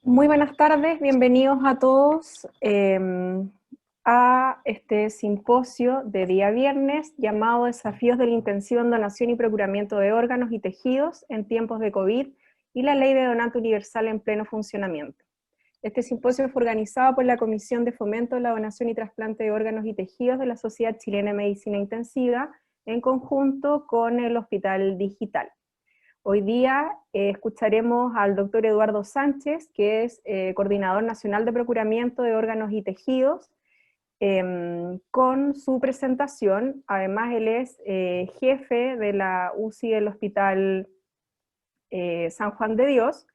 Muy buenas tardes, bienvenidos a todos a este simposio de día viernes llamado Desafíos de la Intensivo en Donación y Procuramiento de Órganos y Tejidos en tiempos de COVID y la Ley de Donante Universal en pleno funcionamiento. Este simposio fue organizado por la Comisión de Fomento de la Donación y Trasplante de Órganos y Tejidos de la Sociedad Chilena de Medicina Intensiva en conjunto con el Hospital Digital. Hoy día escucharemos al doctor Eduardo Sánchez, que es Coordinador Nacional de Procuramiento de Órganos y Tejidos, con su presentación. Además, él es jefe de la UCI del Hospital San Juan de Dios,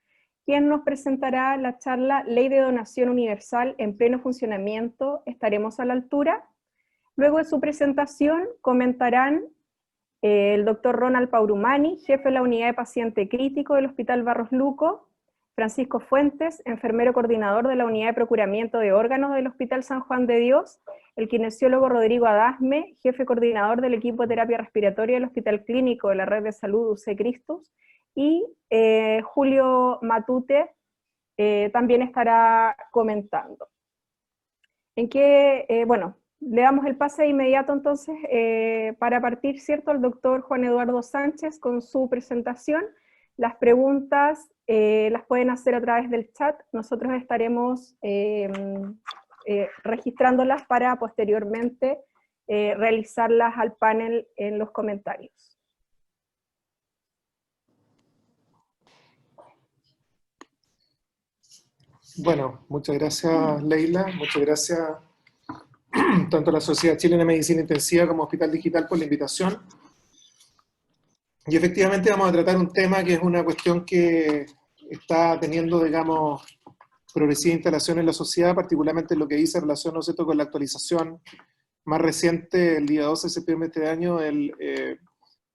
quien nos presentará la charla Ley de Donación Universal en pleno funcionamiento, ¿estaremos a la altura? Luego de su presentación comentarán el doctor Ronald Paurumani, jefe de la unidad de paciente crítico del Hospital Barros Luco, Francisco Fuentes, enfermero coordinador de la unidad de procuramiento de órganos del Hospital San Juan de Dios, el kinesiólogo Rodrigo Adasme, jefe coordinador del equipo de terapia respiratoria del Hospital Clínico de la Red de Salud UC Christus, y Julio Matute también estará comentando. Le damos el pase de inmediato entonces para partir, ¿cierto?, al doctor Juan Eduardo Sánchez con su presentación. Las preguntas las pueden hacer a través del chat, nosotros estaremos registrándolas para posteriormente realizarlas al panel en los comentarios. Bueno, muchas gracias Leila, muchas gracias tanto a la Sociedad Chilena de Medicina Intensiva como Hospital Digital por la invitación. Y efectivamente vamos a tratar un tema que es una cuestión que está teniendo, digamos, progresiva instalación en la sociedad, particularmente en lo que dice relación, ¿no es cierto?, con la actualización más reciente, el día 12 de septiembre de este año, del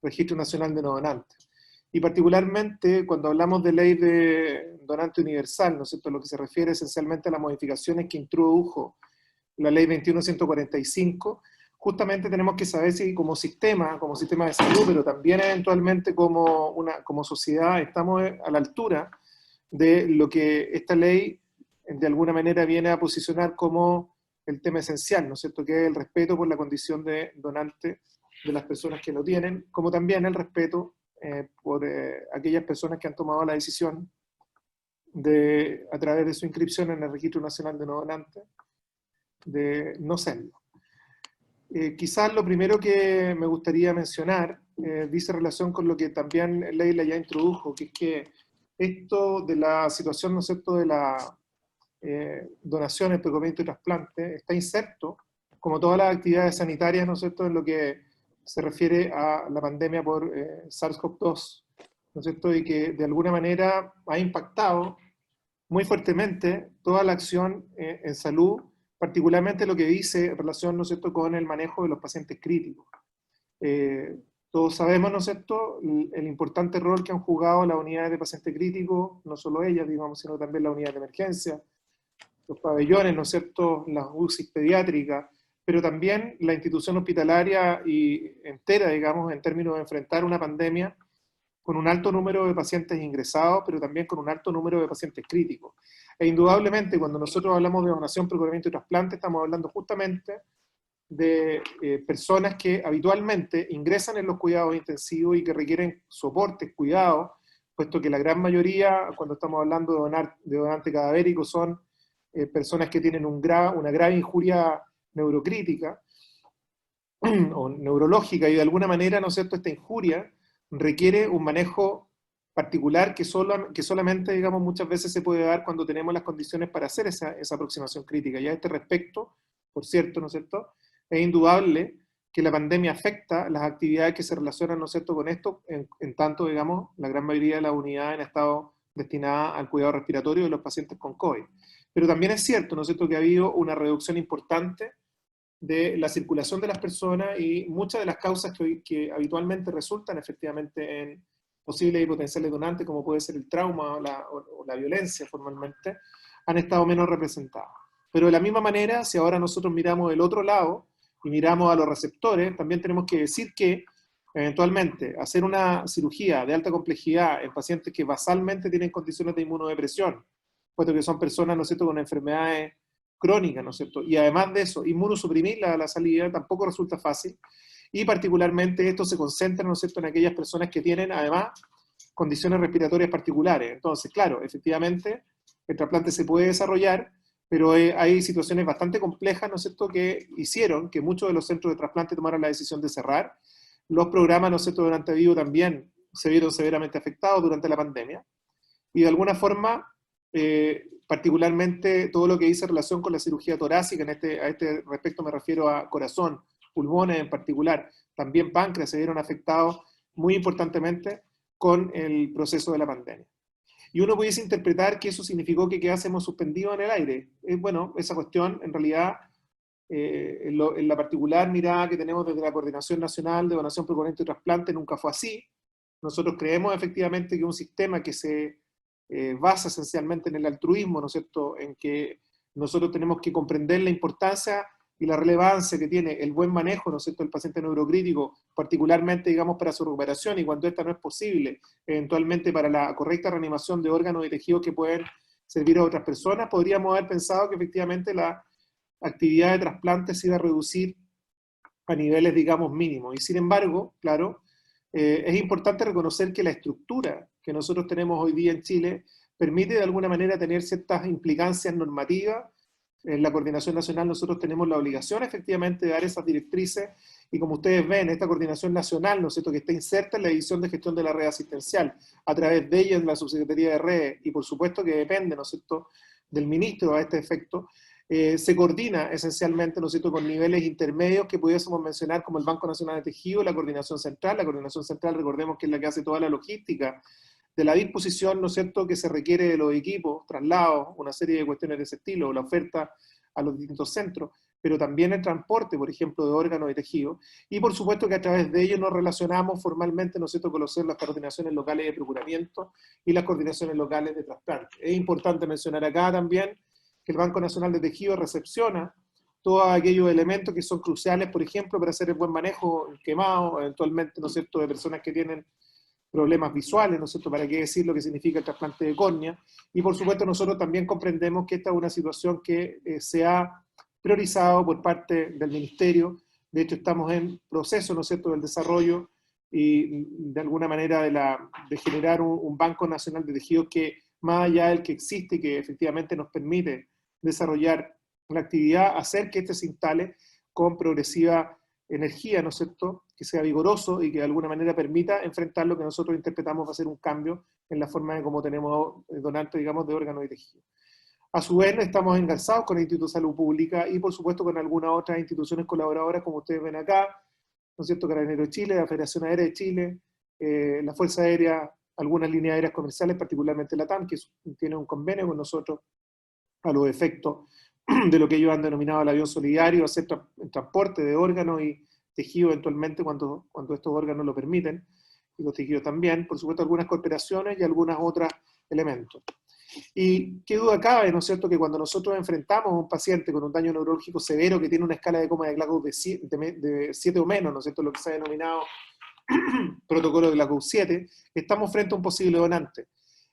Registro Nacional de No Donantes. Y particularmente cuando hablamos de ley de donante universal, ¿no es cierto?, lo que se refiere esencialmente a las modificaciones que introdujo la ley 21.145, justamente tenemos que saber si como sistema de salud, pero también eventualmente como sociedad, estamos a la altura de lo que esta ley de alguna manera viene a posicionar como el tema esencial, ¿no es cierto?, que es el respeto por la condición de donante de las personas que lo tienen, como también el respeto por aquellas personas que han tomado la decisión de, a través de su inscripción en el Registro Nacional de No Donantes, de no serlo. Quizás lo primero que me gustaría mencionar dice relación con lo que también Leila ya introdujo, que es que esto de la situación, ¿no es cierto?, de la donación, procuramiento y trasplante está inserto, como todas las actividades sanitarias, ¿no es cierto?, en lo que se refiere a la pandemia por SARS-CoV-2, ¿no es cierto?, y que de alguna manera ha impactado muy fuertemente toda la acción en salud, particularmente lo que dice en relación, ¿no es cierto?, con el manejo de los pacientes críticos. Todos sabemos, ¿no es cierto?, el importante rol que han jugado las unidades de pacientes críticos, no solo ellas, digamos, sino también las unidades de emergencia, los pabellones, ¿no es cierto?, las UCI pediátricas, pero también la institución hospitalaria y entera, digamos, en términos de enfrentar una pandemia con un alto número de pacientes ingresados, pero también con un alto número de pacientes críticos. E indudablemente, cuando nosotros hablamos de donación, procuramiento y trasplante, estamos hablando justamente de personas que habitualmente ingresan en los cuidados intensivos y que requieren soportes, cuidados, puesto que la gran mayoría, cuando estamos hablando de donante cadavérico, son personas que tienen una grave injuria neurocrítica o neurológica, y de alguna manera, ¿no es cierto?, esta injuria requiere un manejo particular que solamente, digamos, muchas veces se puede dar cuando tenemos las condiciones para hacer esa aproximación crítica. Y a este respecto, por cierto, ¿no es cierto?, es indudable que la pandemia afecta las actividades que se relacionan, ¿no es cierto?, con esto, en tanto, digamos, la gran mayoría de las unidades han estado destinadas al cuidado respiratorio de los pacientes con COVID. Pero también es cierto, ¿no es cierto?, que ha habido una reducción importante de la circulación de las personas y muchas de las causas que habitualmente resultan efectivamente en posibles y potenciales donantes, como puede ser el trauma o la violencia formalmente, han estado menos representadas. Pero de la misma manera, si ahora nosotros miramos el otro lado y miramos a los receptores, también tenemos que decir que eventualmente hacer una cirugía de alta complejidad en pacientes que basalmente tienen condiciones de inmunodepresión, puesto que son personas, ¿no es cierto?, con enfermedades crónicas, ¿no es cierto? Y además de eso, inmunosuprimir la salida tampoco resulta fácil, y particularmente esto se concentra, ¿no es cierto?, en aquellas personas que tienen, además, condiciones respiratorias particulares. Entonces, claro, efectivamente, el trasplante se puede desarrollar, pero hay situaciones bastante complejas, ¿no es cierto?, que hicieron que muchos de los centros de trasplante tomaran la decisión de cerrar. Los programas, ¿no es cierto?, durante vivo también se vieron severamente afectados durante la pandemia, y de alguna forma, particularmente todo lo que dice en relación con la cirugía torácica, a este respecto me refiero a corazón, pulmones en particular, también páncreas se vieron afectados muy importantemente con el proceso de la pandemia. Y uno pudiese interpretar que eso significó que quedásemos suspendidos en el aire. Bueno, esa cuestión en realidad, en la particular mirada que tenemos desde la Coordinación Nacional de Donación, Proponiente y Trasplante, nunca fue así. Nosotros creemos efectivamente que un sistema que se basa esencialmente en el altruismo, ¿no es cierto?, en que nosotros tenemos que comprender la importancia y la relevancia que tiene el buen manejo, ¿no es cierto?, del paciente neurocrítico, particularmente, digamos, para su recuperación, y cuando esta no es posible, eventualmente para la correcta reanimación de órganos y tejidos que pueden servir a otras personas, podríamos haber pensado que efectivamente la actividad de trasplante se iba a reducir a niveles, digamos, mínimos. Y sin embargo, claro, es importante reconocer que la estructura que nosotros tenemos hoy día en Chile permite de alguna manera tener ciertas implicancias normativas. En la Coordinación Nacional nosotros tenemos la obligación efectivamente de dar esas directrices, y como ustedes ven, esta Coordinación Nacional, ¿no es cierto?, que está inserta en la División de Gestión de la Red Asistencial, a través de ella en la Subsecretaría de Redes, y por supuesto que depende, ¿no es cierto?, del ministro a este efecto, se coordina esencialmente, ¿no es cierto?, con niveles intermedios que pudiésemos mencionar como el Banco Nacional de Tejido, la Coordinación Central. La Coordinación Central, recordemos que es la que hace toda la logística de la disposición, ¿no es cierto?, que se requiere de los equipos, traslados, una serie de cuestiones de ese estilo, la oferta a los distintos centros, pero también el transporte, por ejemplo, de órganos y tejidos, y por supuesto que a través de ello nos relacionamos formalmente, ¿no es cierto?, con las coordinaciones locales de procuramiento y las coordinaciones locales de trasplante. Es importante mencionar acá también que el Banco Nacional de Tejidos recepciona todos aquellos elementos que son cruciales, por ejemplo, para hacer el buen manejo quemado, eventualmente, ¿no es cierto?, de personas que tienen problemas visuales, ¿no es cierto?, para qué decir lo que significa el trasplante de córnea. Y por supuesto nosotros también comprendemos que esta es una situación que se ha priorizado por parte del Ministerio. De hecho estamos en proceso, ¿no es cierto?, del desarrollo y de alguna manera de generar un Banco Nacional de Tejidos que, más allá del que existe y que efectivamente nos permite desarrollar la actividad, hacer que este se instale con progresiva energía, ¿no es cierto?, que sea vigoroso y que de alguna manera permita enfrentar lo que nosotros interpretamos va a ser un cambio en la forma de cómo tenemos donantes, digamos, de órganos y tejidos. A su vez, estamos engarzados con el Instituto de Salud Pública y, por supuesto, con algunas otras instituciones colaboradoras, como ustedes ven acá, ¿no es cierto?, Carabineros de Chile, la Federación Aérea de Chile, la Fuerza Aérea, algunas líneas aéreas comerciales, particularmente la TAM, que tiene un convenio con nosotros a los efectos de lo que ellos han denominado el avión solidario, hacer transporte de órganos y tejidos eventualmente cuando estos órganos lo permiten, y los tejidos también, por supuesto algunas cooperaciones y algunos otros elementos. Y qué duda cabe, ¿no es cierto?, que cuando nosotros enfrentamos a un paciente con un daño neurológico severo que tiene una escala de coma de Glasgow de 7 o menos, ¿no es cierto?, lo que se ha denominado protocolo de Glasgow 7, estamos frente a un posible donante.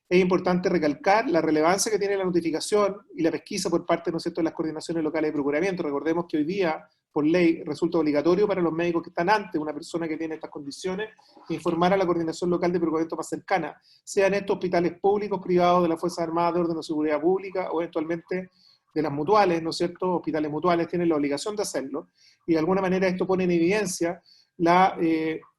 Es importante recalcar la relevancia que tiene la notificación y la pesquisa por parte, ¿no es cierto?, de las coordinaciones locales de procuramiento. Recordemos que hoy día, por ley, resulta obligatorio para los médicos que están ante una persona que tiene estas condiciones informar a la coordinación local de procuramiento más cercana, sean estos hospitales públicos, privados, de las Fuerzas Armadas, de Orden de Seguridad Pública o eventualmente de las mutuales, ¿no es cierto?, hospitales mutuales tienen la obligación de hacerlo, y de alguna manera esto pone en evidencia la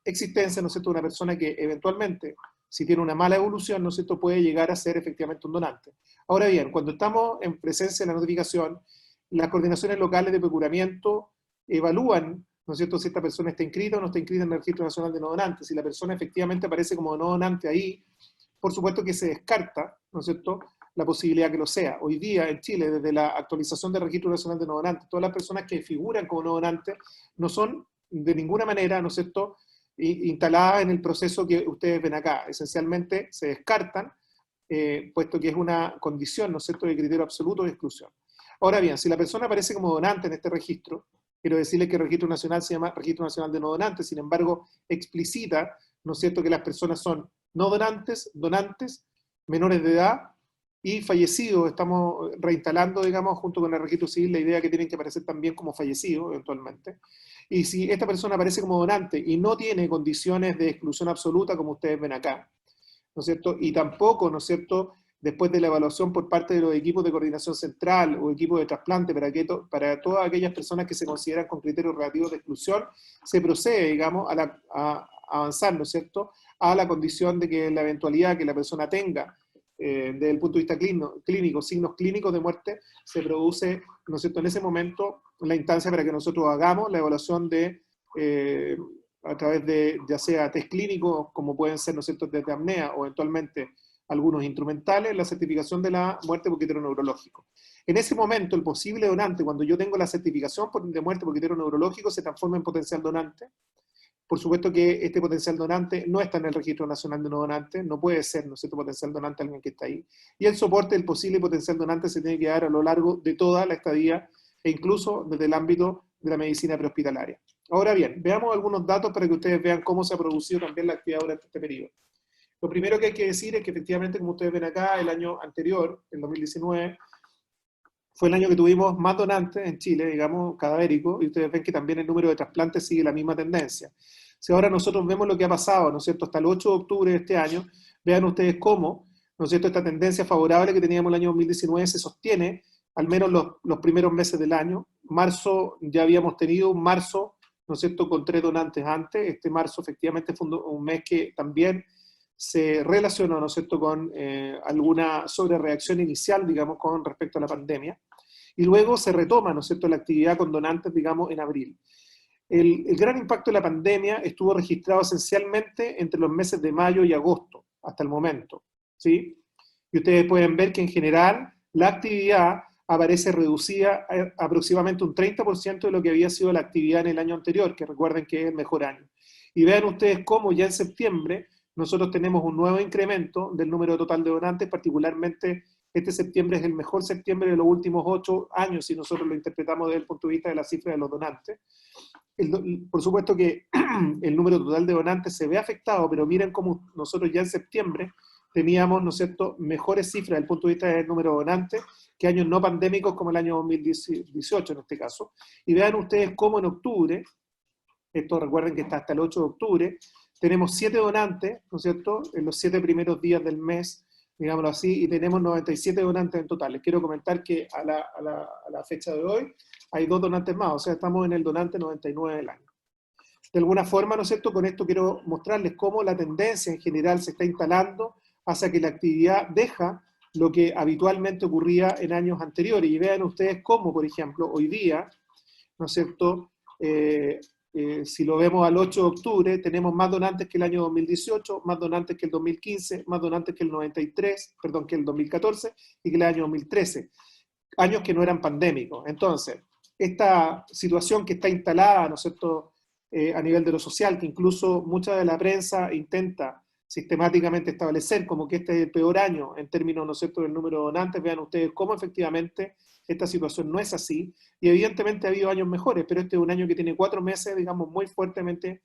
existencia, ¿no es cierto?, de una persona que eventualmente, si tiene una mala evolución, ¿no es cierto?, puede llegar a ser efectivamente un donante. Ahora bien, cuando estamos en presencia de la notificación, las coordinaciones locales de procuramiento evalúan, ¿no es cierto?, si esta persona está inscrita o no está inscrita en el Registro Nacional de No Donantes. Si la persona efectivamente aparece como no donante ahí, por supuesto que se descarta, ¿no es cierto?, la posibilidad que lo sea. Hoy día en Chile, desde la actualización del Registro Nacional de No Donantes, todas las personas que figuran como no donantes no son de ninguna manera, ¿no es cierto?, instaladas en el proceso que ustedes ven acá. Esencialmente se descartan, puesto que es una condición, ¿no es cierto?, de criterio absoluto de exclusión. Ahora bien, si la persona aparece como donante en este registro, quiero decirle que el registro nacional se llama Registro Nacional de No Donantes, sin embargo, explicita, ¿no es cierto?, que las personas son no donantes, donantes, menores de edad, y fallecidos, estamos reinstalando, digamos, junto con el registro civil, la idea que tienen que aparecer también como fallecidos, eventualmente. Y si esta persona aparece como donante y no tiene condiciones de exclusión absoluta, como ustedes ven acá, ¿no es cierto? Y tampoco, ¿no es cierto?, después de la evaluación por parte de los equipos de coordinación central o equipos de trasplante, para todas aquellas personas que se consideran con criterios relativos de exclusión, se procede, digamos, a avanzar, ¿no es cierto?, a la condición de que en la eventualidad que la persona tenga, desde el punto de vista clínico, signos clínicos de muerte, se produce, ¿no es cierto?, en ese momento la instancia para que nosotros hagamos la evaluación de, a través de, ya sea test clínicos, como pueden ser, ¿no es cierto?, test de apnea, o eventualmente algunos instrumentales, la certificación de la muerte por criterio neurológico. En ese momento, el posible donante, cuando yo tengo la certificación de muerte por criterio neurológico, se transforma en potencial donante. Por supuesto que este potencial donante no está en el Registro Nacional de No Donantes, no puede ser, ¿no es cierto?, potencial donante alguien que está ahí. Y el soporte del posible potencial donante se tiene que dar a lo largo de toda la estadía, e incluso desde el ámbito de la medicina prehospitalaria. Ahora bien, veamos algunos datos para que ustedes vean cómo se ha producido también la actividad durante este periodo. Lo primero que hay que decir es que efectivamente, como ustedes ven acá, el año anterior, el 2019, fue el año que tuvimos más donantes en Chile, digamos, cadavéricos, y ustedes ven que también el número de trasplantes sigue la misma tendencia. Si ahora nosotros vemos lo que ha pasado, ¿no es cierto?, hasta el 8 de octubre de este año, vean ustedes cómo, ¿no es cierto?, esta tendencia favorable que teníamos el año 2019 se sostiene, al menos los primeros meses del año. Marzo, ya habíamos tenido un marzo, ¿no es cierto?, con 3 donantes antes. Este marzo efectivamente fue un mes que también se relacionó, ¿no es cierto?, con alguna sobrereacción inicial, digamos, con respecto a la pandemia. Y luego se retoma, ¿no es cierto?, la actividad con donantes, digamos, en abril. El gran impacto de la pandemia estuvo registrado esencialmente entre los meses de mayo y agosto, hasta el momento, ¿sí? Y ustedes pueden ver que en general la actividad aparece reducida a aproximadamente un 30% de lo que había sido la actividad en el año anterior, que recuerden que es el mejor año. Y vean ustedes cómo ya en septiembre nosotros tenemos un nuevo incremento del número total de donantes, particularmente este septiembre es el mejor septiembre de los últimos 8 años, si nosotros lo interpretamos desde el punto de vista de la cifra de los donantes. Por supuesto que el número total de donantes se ve afectado, pero miren cómo nosotros ya en septiembre teníamos, ¿no es cierto?, mejores cifras desde el punto de vista del número de donantes que años no pandémicos como el año 2018 en este caso. Y vean ustedes cómo en octubre, esto recuerden que está hasta el 8 de octubre, tenemos 7 donantes, ¿no es cierto?, en los 7 primeros días del mes, digámoslo así, y tenemos 97 donantes en total. Les quiero comentar que a la fecha de hoy hay 2 donantes más, o sea, estamos en el donante 99 del año. De alguna forma, ¿no es cierto?, con esto quiero mostrarles cómo la tendencia en general se está instalando hacia que la actividad deja lo que habitualmente ocurría en años anteriores. Y vean ustedes cómo, por ejemplo, hoy día, ¿no es cierto?, si lo vemos al 8 de octubre, tenemos más donantes que el año 2018, más donantes que el 2015, más donantes que el 93, perdón, que el 2014 y que el año 2013, años que no eran pandémicos. Entonces, esta situación que está instalada, ¿no es cierto?, a nivel de lo social, que incluso mucha de la prensa intenta sistemáticamente establecer como que este es el peor año en términos, ¿no es cierto?, del número de donantes, vean ustedes cómo efectivamente esta situación no es así, y evidentemente ha habido años mejores, pero este es un año que tiene 4 meses, digamos, muy fuertemente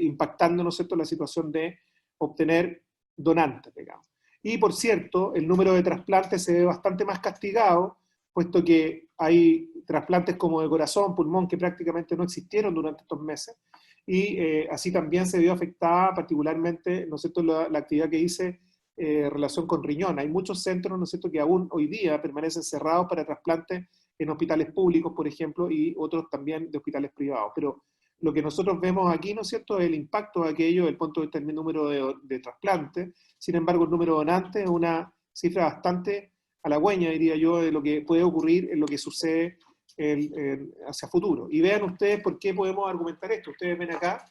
impactando, ¿no es cierto?, la situación de obtener donantes, digamos. Y por cierto, el número de trasplantes se ve bastante más castigado, puesto que hay trasplantes como de corazón, pulmón, que prácticamente no existieron durante estos meses, y así también se vio afectada particularmente, ¿no es cierto?, la actividad que hice relación con riñón. Hay muchos centros, ¿no es cierto?, que aún hoy día permanecen cerrados para trasplantes en hospitales públicos, por ejemplo, y otros también de hospitales privados. Pero lo que nosotros vemos aquí, ¿no es cierto?, es el impacto de aquello desde el punto de vista del número de trasplantes. Sin embargo, el número de donantes es una cifra bastante halagüeña, diría yo, de lo que puede ocurrir en lo que sucede hacia futuro. Y vean ustedes por qué podemos argumentar esto. Ustedes ven acá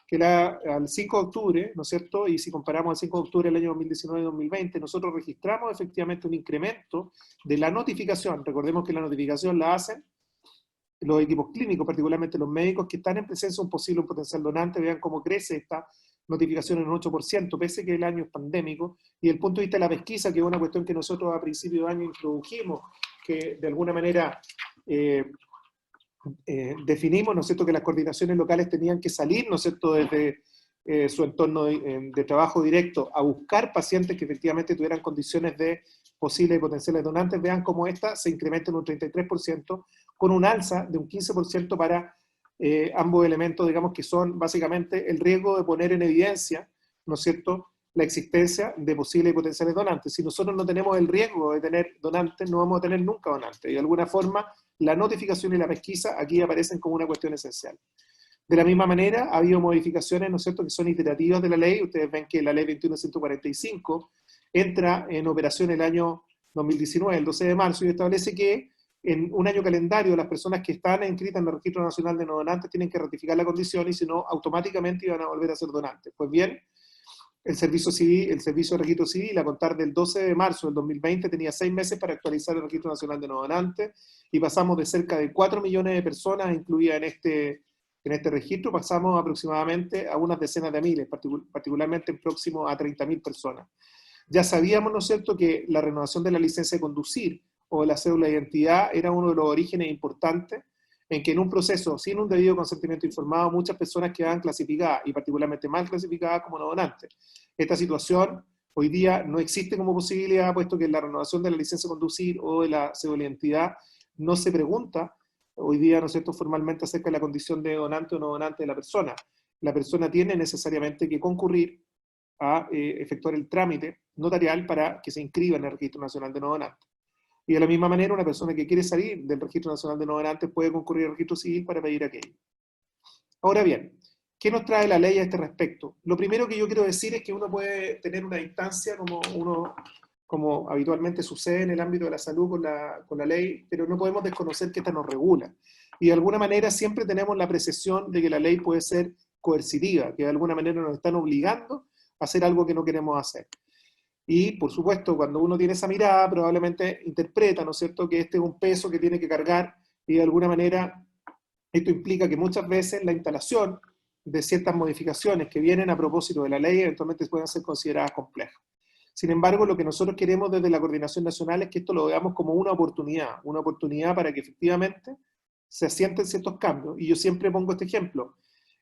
que al 5 de octubre, ¿no es cierto?, y si comparamos al 5 de octubre del año 2019 y 2020, nosotros registramos efectivamente un incremento de la notificación. Recordemos que la notificación la hacen los equipos clínicos, particularmente los médicos, que están en presencia de un posible potencial donante. Vean cómo crece esta notificación en un 8%, pese que el año es pandémico, y desde el punto de vista de la pesquisa, que es una cuestión que nosotros a principio de año introdujimos, que de alguna manera definimos, ¿no es cierto?, que las coordinaciones locales tenían que salir, ¿no es cierto?, desde su entorno de trabajo directo a buscar pacientes que efectivamente tuvieran condiciones de posibles y potenciales donantes, vean cómo esta se incrementa en un 33%, con un alza de un 15% para ambos elementos, digamos, que son básicamente el riesgo de poner en evidencia, ¿no es cierto?, la existencia de posibles y potenciales donantes. Si nosotros no tenemos el riesgo de tener donantes, no vamos a tener nunca donantes. Y de alguna forma, la notificación y la pesquisa aquí aparecen como una cuestión esencial. De la misma manera, ha habido modificaciones, ¿no es cierto?, que son iterativas de la ley. Ustedes ven que la ley 21.145 entra en operación el año 2019, el 12 de marzo, y establece que en un año calendario las personas que están inscritas en el Registro Nacional de No Donantes tienen que ratificar la condición y si no, automáticamente iban a volver a ser donantes. Pues bien, el Servicio Civil, el Servicio de Registro Civil, a contar del 12 de marzo del 2020, tenía 6 meses para actualizar el Registro Nacional de No Donantes y pasamos de cerca de 4 millones de personas incluidas en este registro, pasamos aproximadamente a unas decenas de miles, particularmente próximo a 30.000 personas. Ya sabíamos, ¿no es cierto?, que la renovación de la licencia de conducir o de la cédula de identidad era uno de los orígenes importantes en que en un proceso sin un debido consentimiento informado muchas personas quedaban clasificadas, y particularmente mal clasificadas, como no donantes. Esta situación hoy día no existe como posibilidad, puesto que en la renovación de la licencia de conducir o de la cédula de identidad no se pregunta hoy día, ¿no es cierto?, formalmente acerca de la condición de donante o no donante de la persona. La persona tiene necesariamente que concurrir a efectuar el trámite notarial para que se inscriba en el Registro Nacional de No Donantes. Y de la misma manera, una persona que quiere salir del Registro Nacional de No Donantes puede concurrir al Registro Civil para pedir aquello. Ahora bien, ¿qué nos trae la ley a este respecto? Lo primero que yo quiero decir es que uno puede tener una instancia como habitualmente sucede en el ámbito de la salud con la ley, pero no podemos desconocer que esta nos regula. Y de alguna manera siempre tenemos la apreciación de que la ley puede ser coercitiva, que de alguna manera nos están obligando a hacer algo que no queremos hacer. Y, por supuesto, cuando uno tiene esa mirada, probablemente interpreta, ¿no es cierto?, que este es un peso que tiene que cargar y de alguna manera esto implica que muchas veces la instalación de ciertas modificaciones que vienen a propósito de la ley eventualmente pueden ser consideradas complejas. Sin embargo, lo que nosotros queremos desde la Coordinación Nacional es que esto lo veamos como una oportunidad para que efectivamente se asienten ciertos cambios. Y yo siempre pongo este ejemplo.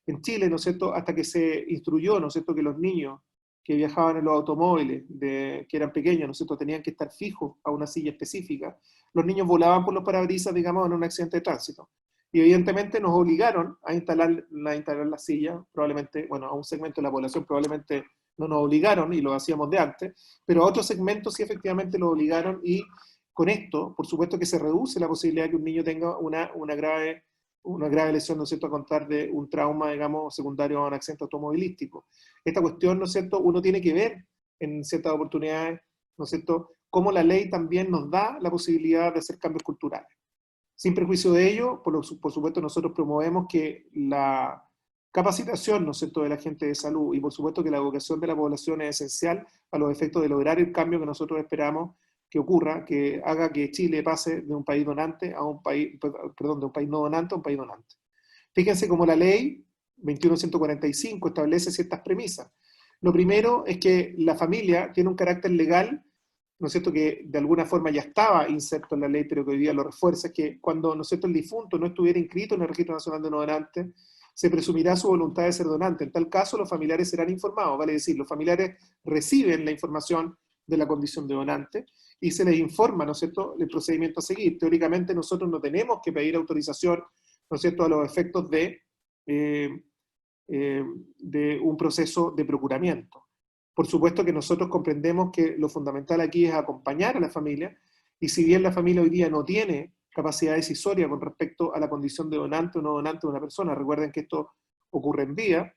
En Chile, ¿no es cierto?, hasta que se instruyó, ¿no es cierto?, que los niños que viajaban en los automóviles, que eran pequeños, ¿no es cierto?, tenían que estar fijos a una silla específica, los niños volaban por los parabrisas, digamos, en un accidente de tránsito. Y evidentemente nos obligaron a instalar la silla, probablemente, bueno, a un segmento de la población probablemente no nos obligaron y lo hacíamos de antes, pero a otros segmentos sí efectivamente lo obligaron y con esto, por supuesto que se reduce la posibilidad de que un niño tenga una grave lesión, ¿no es cierto?, a contar de un trauma, digamos, secundario a un accidente automovilístico. Esta cuestión, ¿no es cierto?, uno tiene que ver en ciertas oportunidades, ¿no es cierto?, cómo la ley también nos da la posibilidad de hacer cambios culturales. Sin perjuicio de ello, por supuesto nosotros promovemos que la capacitación, ¿no es cierto?, de la gente de salud y por supuesto que la educación de la población es esencial a los efectos de lograr el cambio que nosotros esperamos que ocurra, que haga que Chile pase de un país donante a un país, perdón, de un país no donante a un país donante. Fíjense cómo la ley 21.145 establece ciertas premisas. Lo primero es que la familia tiene un carácter legal, ¿no es cierto?, que de alguna forma ya estaba inserto en la ley, pero que hoy día lo refuerza, es que cuando, ¿no es cierto?, el difunto no estuviera inscrito en el Registro Nacional de No Donantes, se presumirá su voluntad de ser donante. En tal caso, los familiares serán informados, vale decir, los familiares reciben la información de la condición de donante y se les informa, ¿no es cierto?, el procedimiento a seguir. Teóricamente nosotros no tenemos que pedir autorización, ¿no es cierto?, a los efectos de un proceso de procuramiento. Por supuesto que nosotros comprendemos que lo fundamental aquí es acompañar a la familia, y si bien la familia hoy día no tiene capacidad decisoria con respecto a la condición de donante o no donante de una persona, recuerden que esto ocurre en vía,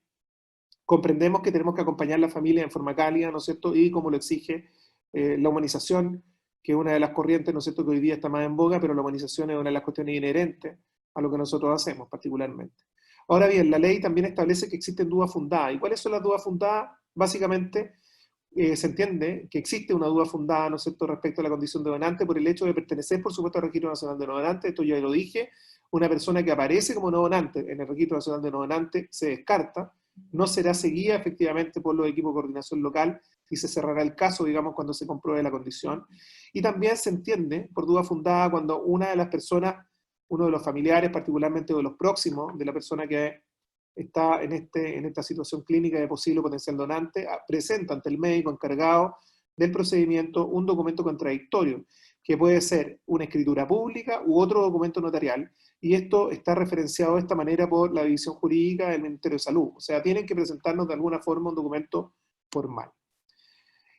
comprendemos que tenemos que acompañar a la familia en forma cálida, ¿no es cierto?, y como lo exige la humanización, que es una de las corrientes, ¿no es cierto?, que hoy día está más en boga, pero la humanización es una de las cuestiones inherentes a lo que nosotros hacemos particularmente. Ahora bien, la ley también establece que existen dudas fundadas. ¿Y cuáles son las dudas fundadas? Básicamente, se entiende que existe una duda fundada, ¿no es cierto?, respecto a la condición de donante por el hecho de pertenecer, por supuesto, al Registro Nacional de No Donantes. Esto ya lo dije, una persona que aparece como no donante en el Registro Nacional de No Donantes se descarta, no será seguida efectivamente por los equipos de coordinación local y se cerrará el caso, digamos, cuando se compruebe la condición. Y también se entiende por duda fundada cuando una de las personas, uno de los familiares, particularmente de los próximos, de la persona que está en esta situación clínica de posible potencial donante, presenta ante el médico encargado, del procedimiento un documento contradictorio, que puede ser una escritura pública u otro documento notarial, y esto está referenciado de esta manera por la División Jurídica del Ministerio de Salud. O sea, tienen que presentarnos de alguna forma un documento formal.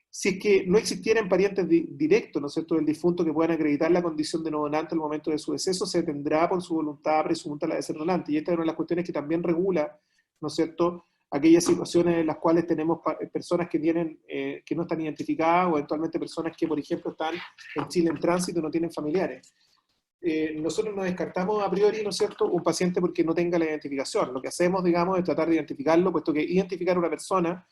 Si es que no existieran parientes directos, ¿no es cierto?, del difunto que puedan acreditar la condición de no donante al momento de su deceso, se tendrá por su voluntad presunta la de ser donante. Y esta es una de las cuestiones que también regula, ¿no es cierto?, aquellas situaciones en las cuales tenemos personas que tienen, que no están identificadas, o eventualmente personas que, por ejemplo, están en Chile en tránsito y no tienen familiares. Nosotros no descartamos a priori, ¿no es cierto?, un paciente porque no tenga la identificación. Lo que hacemos, digamos, es tratar de identificarlo, puesto que identificar a una persona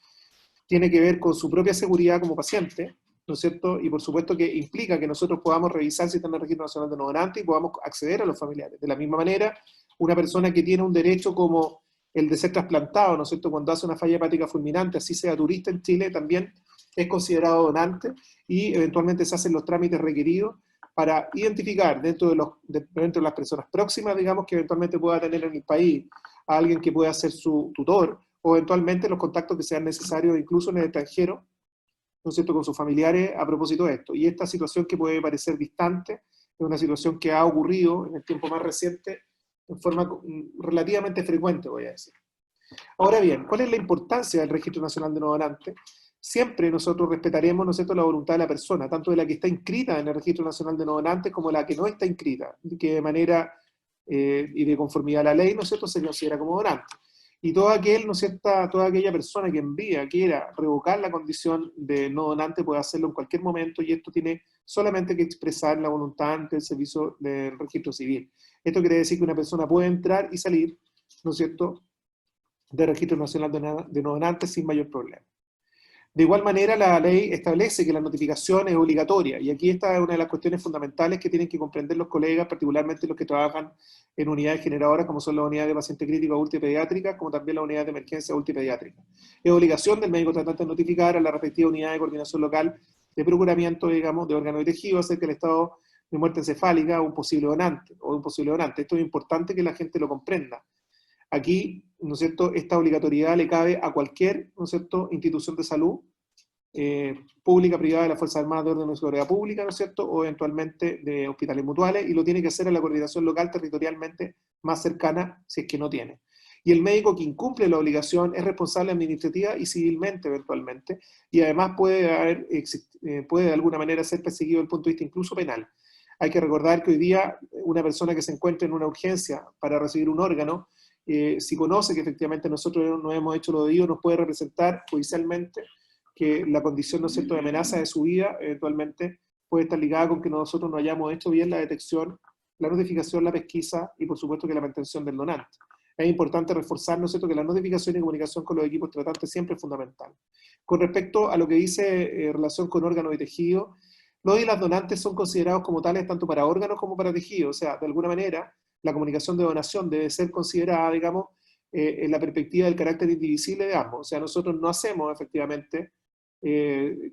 tiene que ver con su propia seguridad como paciente, ¿no es cierto? Y por supuesto que implica que nosotros podamos revisar si está en el Registro Nacional de No Donantes y podamos acceder a los familiares. De la misma manera, una persona que tiene un derecho como el de ser trasplantado, ¿no es cierto?, cuando hace una falla hepática fulminante, así sea turista en Chile, también es considerado donante y eventualmente se hacen los trámites requeridos para identificar dentro de las personas próximas, digamos, que eventualmente pueda tener en el país a alguien que pueda ser su tutor, o eventualmente los contactos que sean necesarios incluso en el extranjero, ¿no es cierto?, con sus familiares a propósito de esto. Y esta situación que puede parecer distante es una situación que ha ocurrido en el tiempo más reciente en forma relativamente frecuente, voy a decir. Ahora bien, ¿cuál es la importancia del Registro Nacional de No Donantes? Siempre nosotros respetaremos, ¿no es cierto?, la voluntad de la persona, tanto de la que está inscrita en el Registro Nacional de No Donantes como la que no está inscrita, que de manera y de conformidad a la ley, ¿no es cierto?, se considera como donante. Y todo aquel, ¿no es cierto?, toda aquella persona que quiera revocar la condición de no donante puede hacerlo en cualquier momento, y esto tiene solamente que expresar la voluntad ante el servicio del registro civil. Esto quiere decir que una persona puede entrar y salir, ¿no es cierto?, del Registro Nacional de No Donantes sin mayor problema. De igual manera, la ley establece que la notificación es obligatoria, y aquí está una de las cuestiones fundamentales que tienen que comprender los colegas, particularmente los que trabajan en unidades generadoras, como son las unidades de paciente crítico adulto y pediátrica, como también las unidades de emergencia adulto y pediátrica. Es obligación del médico tratante notificar a la respectiva unidad de coordinación local de procuramiento, digamos, de órganos y tejidos acerca del estado de muerte encefálica o un posible donante, Esto es importante que la gente lo comprenda. Aquí, ¿no es cierto?, esta obligatoriedad le cabe a cualquier, ¿no es cierto?, institución de salud, pública, privada, de las Fuerzas Armadas, de orden de seguridad pública, ¿no es cierto?, o eventualmente de hospitales mutuales, y lo tiene que hacer a la coordinación local territorialmente más cercana, si es que no tiene. Y el médico que incumple la obligación es responsable administrativa y civilmente eventualmente, y además puede de alguna manera ser perseguido desde el punto de vista incluso penal. Hay que recordar que hoy día una persona que se encuentra en una urgencia para recibir un órgano, si conoce que efectivamente nosotros no hemos hecho lo debido, nos puede representar judicialmente que la condición, ¿no es cierto?, de amenaza de su vida eventualmente puede estar ligada con que nosotros no hayamos hecho bien la detección, la notificación, la pesquisa y por supuesto que la mantención del donante. Es importante reforzar, ¿no es cierto?, que la notificación y comunicación con los equipos tratantes siempre es fundamental. Con respecto a lo que dice en relación con órganos y tejidos, los y las donantes son considerados como tales tanto para órganos como para tejidos. O sea, de alguna manera, la comunicación de donación debe ser considerada, digamos, en la perspectiva del carácter indivisible de ambos. O sea, nosotros no hacemos efectivamente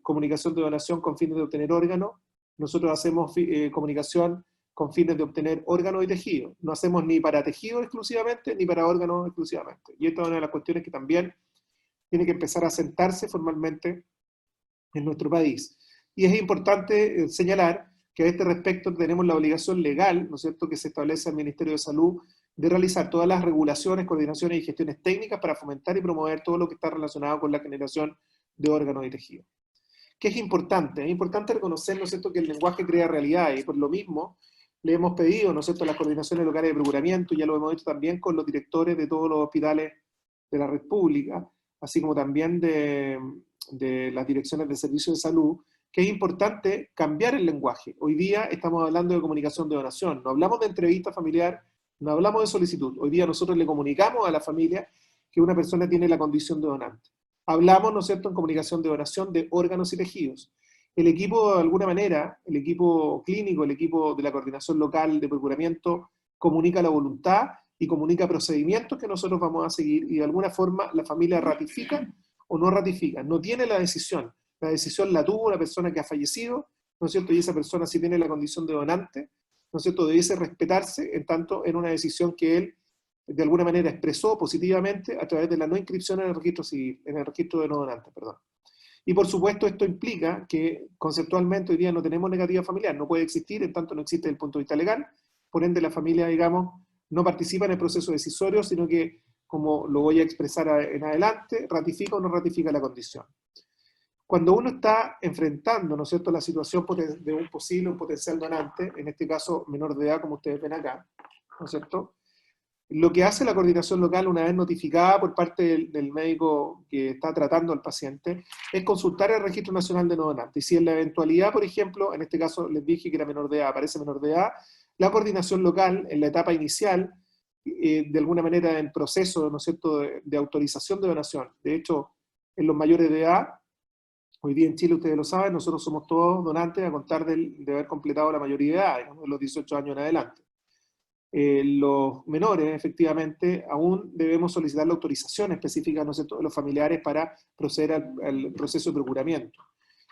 comunicación de donación con fines de obtener órganos, nosotros hacemos comunicación con fines de obtener órganos y tejidos. No hacemos ni para tejidos exclusivamente, ni para órganos exclusivamente. Y esta es una de las cuestiones que también tiene que empezar a sentarse formalmente en nuestro país. Y es importante señalar que a este respecto tenemos la obligación legal, ¿no es cierto?, que se establece al Ministerio de Salud de realizar todas las regulaciones, coordinaciones y gestiones técnicas para fomentar y promover todo lo que está relacionado con la generación de órganos y tejidos. ¿Qué es importante? Es importante reconocer, ¿no es cierto?, que el lenguaje crea realidad, y por lo mismo le hemos pedido, ¿no es cierto?, a las coordinaciones locales de procuramiento, ya lo hemos hecho también con los directores de todos los hospitales de la red pública, así como también de las direcciones de servicios de salud, que es importante cambiar el lenguaje. Hoy día estamos hablando de comunicación de donación, no hablamos de entrevista familiar, no hablamos de solicitud. Hoy día nosotros le comunicamos a la familia que una persona tiene la condición de donante. Hablamos, ¿no es cierto?, en comunicación de donación de órganos y tejidos. El equipo, de alguna manera, el equipo clínico, el equipo de la coordinación local de procuramiento, comunica la voluntad y comunica procedimientos que nosotros vamos a seguir, y de alguna forma la familia ratifica o no ratifica. No tiene la decisión la tuvo una persona que ha fallecido, ¿no es cierto?, y esa persona, si tiene la condición de donante, ¿no es cierto?, debiese respetarse en tanto en una decisión que él de alguna manera expresó positivamente a través de la no inscripción en el registro civil, en el registro de no donantes, perdón. Y por supuesto esto implica que conceptualmente hoy día no tenemos negativa familiar, no puede existir, en tanto no existe desde el punto de vista legal, por ende la familia, digamos, no participa en el proceso decisorio, sino que, como lo voy a expresar en adelante, ratifica o no ratifica la condición. Cuando uno está enfrentando, ¿no es cierto?, la situación de un posible, un potencial donante, en este caso menor de edad, como ustedes ven acá, ¿no es cierto?, lo que hace la coordinación local, una vez notificada por parte del médico que está tratando al paciente, es consultar el Registro Nacional de No Donantes. Y si en la eventualidad, por ejemplo, en este caso les dije que era menor de edad, aparece menor de edad, la coordinación local, en la etapa inicial, de alguna manera en proceso, ¿no es cierto?, de autorización de donación. De hecho, en los mayores de edad, hoy día en Chile, ustedes lo saben, nosotros somos todos donantes a contar de haber completado la mayoría de edad, digamos, de los 18 años en adelante. Los menores, efectivamente, aún debemos solicitar la autorización específica, ¿no sé?, de los familiares para proceder al proceso de procuramiento.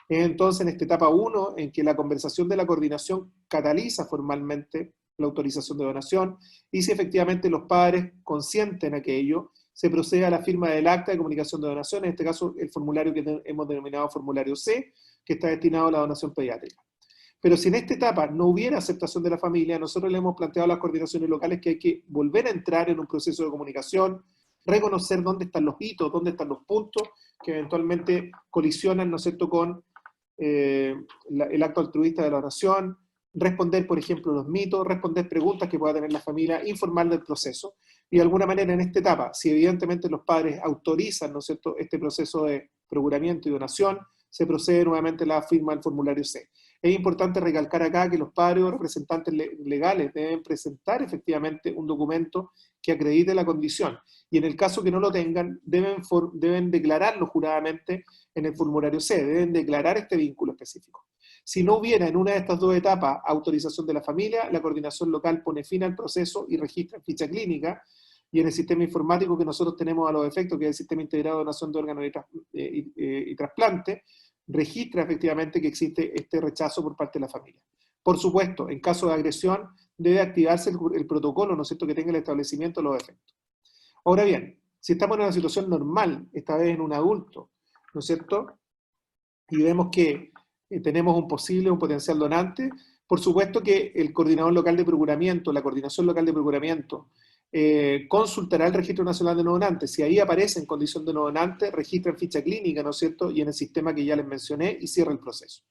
Entonces, en esta etapa 1, en que la conversación de la coordinación cataliza formalmente la autorización de donación, y si efectivamente los padres consienten aquello, se procede a la firma del acta de comunicación de donación, en este caso el formulario que hemos denominado formulario C, que está destinado a la donación pediátrica. Pero si en esta etapa no hubiera aceptación de la familia, nosotros le hemos planteado a las coordinaciones locales que hay que volver a entrar en un proceso de comunicación, reconocer dónde están los hitos, dónde están los puntos que eventualmente colisionan, ¿no es cierto?, con el acto altruista de la donación, responder, por ejemplo, los mitos, responder preguntas que pueda tener la familia, informar del proceso. Y de alguna manera en esta etapa, si evidentemente los padres autorizan, ¿no es cierto?, este proceso de procuramiento y donación, se procede nuevamente a la firma del formulario C. Es importante recalcar acá que los padres o representantes legales deben presentar efectivamente un documento que acredite la condición. Y en el caso que no lo tengan, deben declararlo juradamente en el formulario C, deben declarar este vínculo específico. Si no hubiera en una de estas dos etapas autorización de la familia, la coordinación local pone fin al proceso y registra en ficha clínica y en el sistema informático que nosotros tenemos a los efectos, que es el Sistema Integrado de Donación de Órganos y Trasplante, registra efectivamente que existe este rechazo por parte de la familia. Por supuesto, en caso de agresión, debe activarse el protocolo, ¿no es cierto?, que tenga el establecimiento de los efectos. Ahora bien, si estamos en una situación normal, esta vez en un adulto, ¿no es cierto?, y vemos que tenemos un potencial donante, por supuesto que el coordinador local de procuramiento, la coordinación local de procuramiento, consultará el Registro Nacional de No Donantes. Si ahí aparece en condición de no donante, registra en ficha clínica, ¿no es cierto?, y en el sistema que ya les mencioné, y cierra el proceso.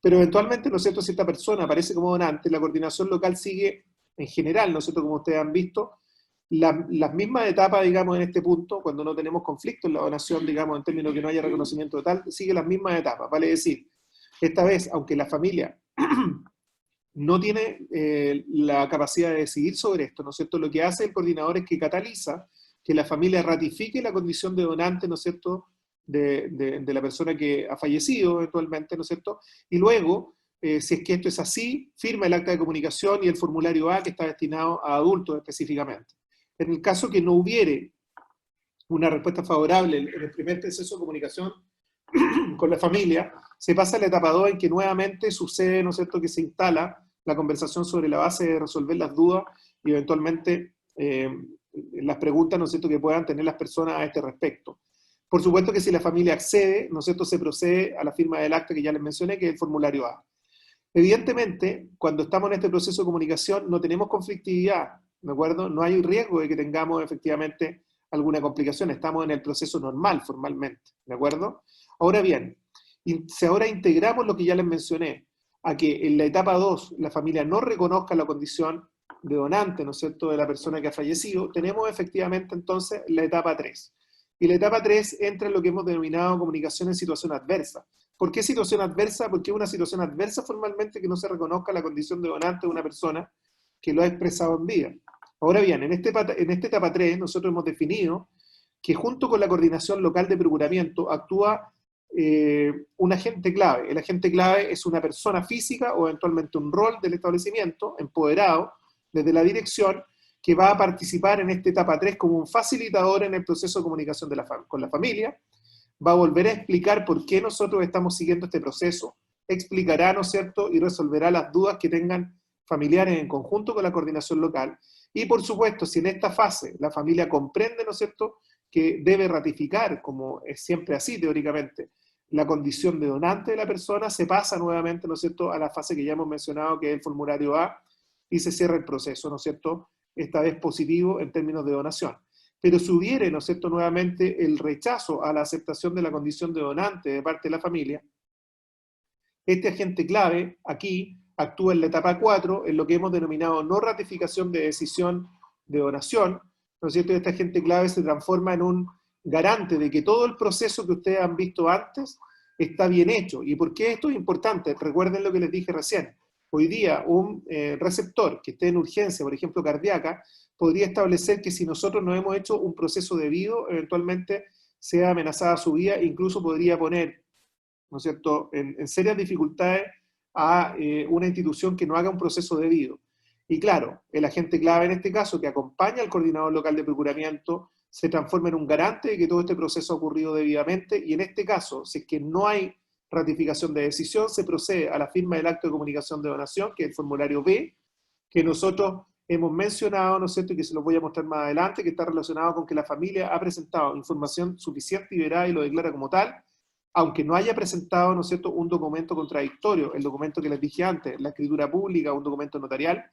Pero eventualmente, ¿no es cierto?, si esta persona aparece como donante, la coordinación local sigue, en general, ¿no es cierto?, como ustedes han visto, las mismas etapas, digamos, en este punto, cuando no tenemos conflicto en la donación, digamos, en términos de que no haya reconocimiento total, sigue las mismas etapas. Vale decir, esta vez, aunque la familia no tiene la capacidad de decidir sobre esto, ¿no es cierto?, lo que hace el coordinador es que cataliza que la familia ratifique la condición de donante, ¿no es cierto?, de la persona que ha fallecido eventualmente, ¿no es cierto?, y luego, si es que esto es así, firma el acta de comunicación y el formulario A, que está destinado a adultos específicamente. En el caso que no hubiere una respuesta favorable en el primer proceso de comunicación con la familia, se pasa a la etapa 2 en que nuevamente sucede, ¿no es cierto?, que se instala la conversación sobre la base de resolver las dudas y eventualmente las preguntas, ¿no es cierto?, que puedan tener las personas a este respecto. Por supuesto que si la familia accede, ¿no es cierto?, se procede a la firma del acta que ya les mencioné, que es el formulario A. Evidentemente, cuando estamos en este proceso de comunicación, no tenemos conflictividad, ¿de acuerdo? No hay riesgo de que tengamos efectivamente alguna complicación, estamos en el proceso normal, formalmente, ¿de acuerdo? Ahora bien, si ahora integramos lo que ya les mencioné, a que en la etapa 2 la familia no reconozca la condición de donante, ¿no es cierto?, de la persona que ha fallecido, tenemos efectivamente entonces la etapa 3. Y la etapa 3 entra en lo que hemos denominado comunicación en situación adversa. ¿Por qué situación adversa? Porque es una situación adversa formalmente que no se reconozca la condición de donante de una persona que lo ha expresado en vida. Ahora bien, en esta etapa 3 nosotros hemos definido que junto con la coordinación local de procuramiento actúa un agente clave. El agente clave es una persona física o eventualmente un rol del establecimiento, empoderado desde la dirección, que va a participar en esta etapa 3 como un facilitador en el proceso de comunicación con la familia, va a volver a explicar por qué nosotros estamos siguiendo este proceso, explicará, ¿no es cierto?, y resolverá las dudas que tengan familiares en conjunto con la coordinación local, y por supuesto, si en esta fase la familia comprende, ¿no es cierto?, que debe ratificar, como es siempre así teóricamente, la condición de donante de la persona, se pasa nuevamente, ¿no es cierto?, a la fase que ya hemos mencionado, que es el formulario A, y se cierra el proceso, ¿no es cierto?, esta vez positivo en términos de donación. Pero si hubiere, ¿no es cierto?, nuevamente el rechazo a la aceptación de la condición de donante de parte de la familia, este agente clave aquí actúa en la etapa 4, en lo que hemos denominado no ratificación de decisión de donación, ¿no es cierto? Este agente clave se transforma en un garante de que todo el proceso que ustedes han visto antes está bien hecho. ¿Y por qué esto es importante? Recuerden lo que les dije recién. Hoy día un receptor que esté en urgencia, por ejemplo cardíaca, podría establecer que si nosotros no hemos hecho un proceso debido, eventualmente sea amenazada su vida, e incluso podría poner, ¿no es cierto?, en serias dificultades a una institución que no haga un proceso debido. Y claro, el agente clave en este caso, que acompaña al coordinador local de procuramiento, se transforma en un garante de que todo este proceso ha ocurrido debidamente, y en este caso, si es que no hay ratificación de decisión, se procede a la firma del acto de comunicación de donación, que es el formulario B, que nosotros hemos mencionado, ¿no es cierto?, y que se los voy a mostrar más adelante, que está relacionado con que la familia ha presentado información suficiente y veraz y lo declara como tal, aunque no haya presentado, ¿no es cierto?, un documento contradictorio, el documento que les dije antes, la escritura pública, un documento notarial,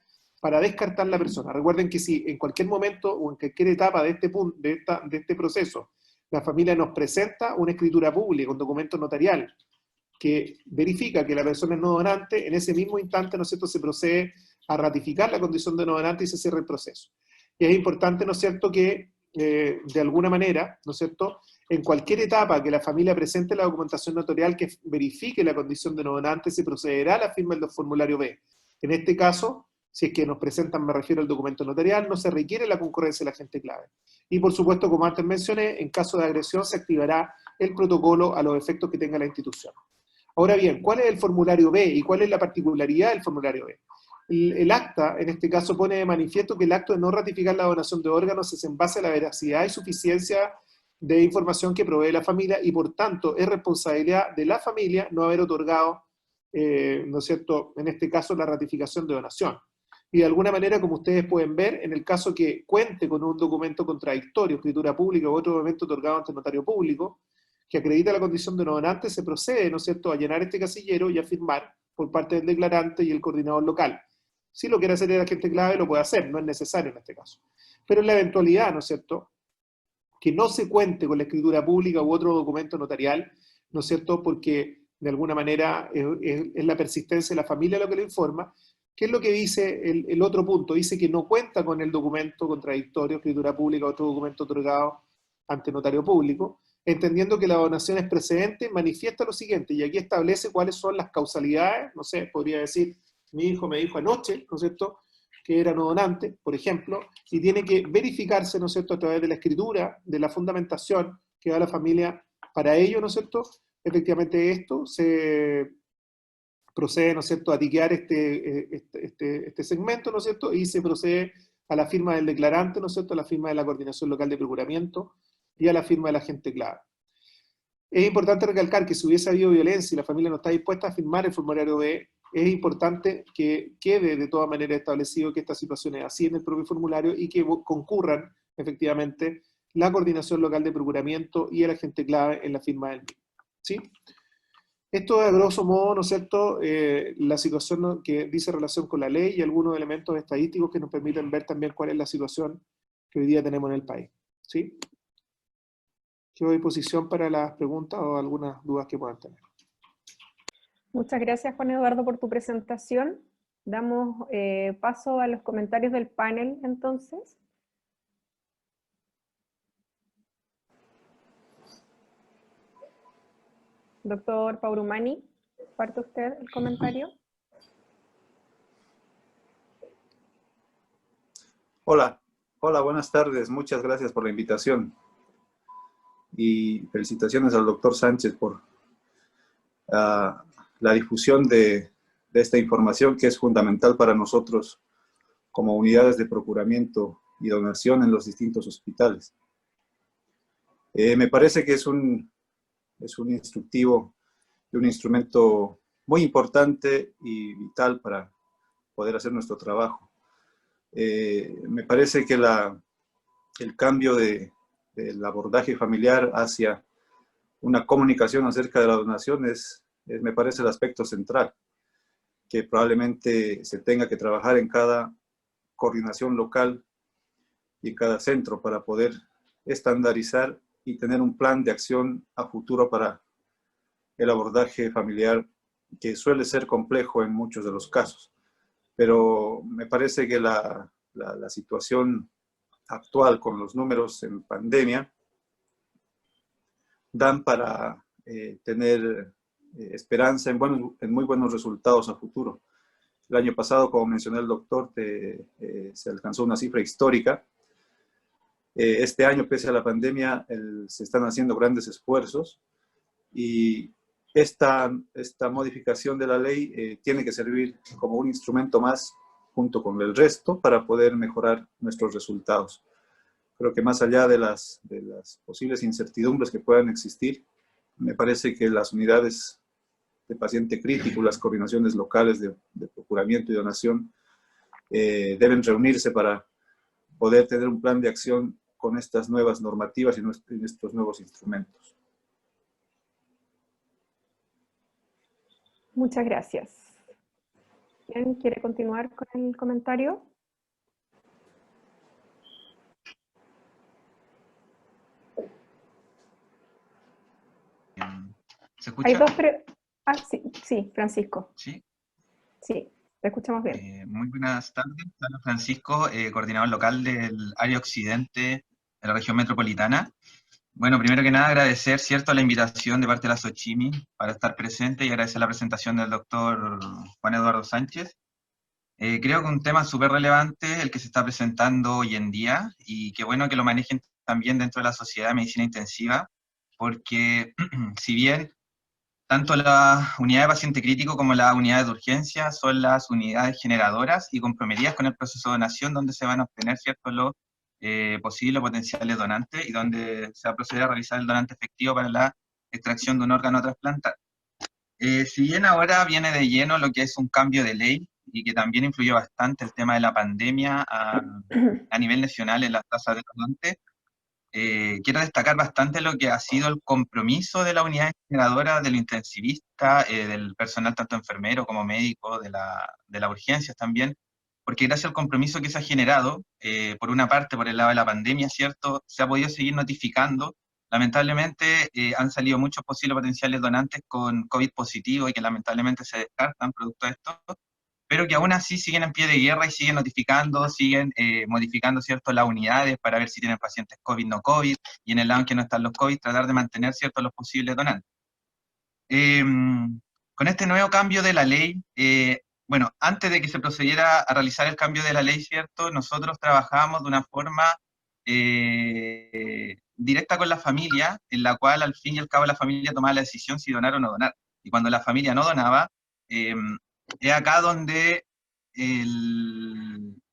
para descartar la persona. Recuerden que si en cualquier momento o en cualquier etapa de este proceso la familia nos presenta una escritura pública, un documento notarial, que verifica que la persona es no donante, en ese mismo instante, ¿no es cierto?, se procede a ratificar la condición de no donante y se cierra el proceso. Y es importante, ¿no es cierto?, que de alguna manera, ¿no es cierto?, en cualquier etapa que la familia presente la documentación notarial que verifique la condición de no donante, se procederá a la firma del formulario B. En este caso, si es que nos presentan, me refiero al documento notarial, no se requiere la concurrencia del agente clave. Y por supuesto, como antes mencioné, en caso de agresión se activará el protocolo a los efectos que tenga la institución. Ahora bien, ¿cuál es el formulario B y cuál es la particularidad del formulario B? El acta, en este caso, pone de manifiesto que el acto de no ratificar la donación de órganos es en base a la veracidad y suficiencia de información que provee la familia, y por tanto es responsabilidad de la familia no haber otorgado, ¿no es cierto?, en este caso la ratificación de donación. Y de alguna manera, como ustedes pueden ver, en el caso que cuente con un documento contradictorio, escritura pública u otro documento otorgado ante notario público, que acredita la condición de no donante, se procede, ¿no es cierto?, a llenar este casillero y a firmar por parte del declarante y el coordinador local. Si lo quiere hacer el agente clave, lo puede hacer, no es necesario en este caso. Pero en la eventualidad, ¿no es cierto?, que no se cuente con la escritura pública u otro documento notarial, ¿no es cierto?, porque de alguna manera es la persistencia de la familia lo que lo informa. ¿Qué es lo que dice el otro punto? Dice que no cuenta con el documento contradictorio, escritura pública o otro documento otorgado ante notario público, entendiendo que la donación es precedente, manifiesta lo siguiente, y aquí establece cuáles son las causalidades, no sé, podría decir, mi hijo me dijo anoche, ¿no es cierto?, que era no donante, por ejemplo, y tiene que verificarse, ¿no es cierto?, a través de la escritura, de la fundamentación que da la familia para ello, ¿no es cierto?, efectivamente esto se procede, ¿no es cierto?, a tiquear este segmento, ¿no es cierto?, y se procede a la firma del declarante, ¿no es cierto?, a la firma de la Coordinación Local de Procuramiento y a la firma del agente clave. Es importante recalcar que si hubiese habido violencia y la familia no está dispuesta a firmar el formulario B, es importante que quede de todas maneras establecido que esta situación es así en el propio formulario y que concurran efectivamente la Coordinación Local de Procuramiento y el agente clave en la firma del mismo. ¿Sí? Esto es a grosso modo, ¿no es cierto?, la situación que dice relación con la ley y algunos elementos estadísticos que nos permiten ver también cuál es la situación que hoy día tenemos en el país. ¿Sí? Quedo a disposición para las preguntas o algunas dudas que puedan tener. Muchas gracias, Juan Eduardo, por tu presentación. Damos paso a los comentarios del panel, entonces. Doctor Paurumani, ¿parte usted el comentario? Hola, buenas tardes. Muchas gracias por la invitación. Y felicitaciones al doctor Sánchez por la difusión de esta información que es fundamental para nosotros como unidades de procuramiento y donación en los distintos hospitales. Me parece que es un instructivo y un instrumento muy importante y vital para poder hacer nuestro trabajo. Me parece que el cambio del abordaje familiar hacia una comunicación acerca de la donación me parece el aspecto central, que probablemente se tenga que trabajar en cada coordinación local y en cada centro para poder estandarizar y tener un plan de acción a futuro para el abordaje familiar, que suele ser complejo en muchos de los casos. Pero me parece que la situación actual con los números en pandemia dan para tener esperanza en muy buenos resultados a futuro. El año pasado, como mencionó el doctor, se alcanzó una cifra histórica. Este año, pese a la pandemia, se están haciendo grandes esfuerzos y esta modificación de la ley tiene que servir como un instrumento más junto con el resto para poder mejorar nuestros resultados. Creo que más allá de las posibles incertidumbres que puedan existir, me parece que las unidades de paciente crítico, las coordinaciones locales de procuramiento y donación deben reunirse para poder tener un plan de acción con estas nuevas normativas y estos nuevos instrumentos. Muchas gracias. ¿Quién quiere continuar con el comentario? ¿Se escucha? Hay dos sí, Francisco. Sí. Sí, te escuchamos bien. Muy buenas tardes. Soy Francisco, coordinador local del área occidente de la región metropolitana. Bueno, primero que nada agradecer, ¿cierto?, la invitación de parte de la SOCHIMI para estar presente y agradecer la presentación del doctor Juan Eduardo Sánchez. Creo que un tema súper relevante el que se está presentando hoy en día y qué bueno que lo manejen también dentro de la Sociedad de Medicina Intensiva, porque si bien tanto la unidad de paciente crítico como las unidades de urgencia son las unidades generadoras y comprometidas con el proceso de donación, donde se van a obtener, ¿cierto?, los posibles potenciales donantes y donde se va a proceder a realizar el donante efectivo para la extracción de un órgano a trasplantar. Si bien ahora viene de lleno lo que es un cambio de ley y que también influyó bastante el tema de la pandemia a nivel nacional en las tasas de donantes, quiero destacar bastante lo que ha sido el compromiso de la unidad generadora, del intensivista, del personal tanto enfermero como médico, de la urgencias también, porque gracias al compromiso que se ha generado, por una parte por el lado de la pandemia, ¿cierto?, se ha podido seguir notificando. Lamentablemente han salido muchos posibles potenciales donantes con COVID positivo y que lamentablemente se descartan producto de esto, pero que aún así siguen en pie de guerra y siguen notificando, siguen modificando, ¿cierto?, las unidades para ver si tienen pacientes COVID, no COVID, y en el lado en que no están los COVID, tratar de mantener, ¿cierto?, los posibles donantes. Con este nuevo cambio de la ley, bueno, antes de que se procediera a realizar el cambio de la ley, ¿cierto?, nosotros trabajábamos de una forma directa con la familia, en la cual al fin y al cabo la familia tomaba la decisión si donar o no donar. Y cuando la familia no donaba, es acá donde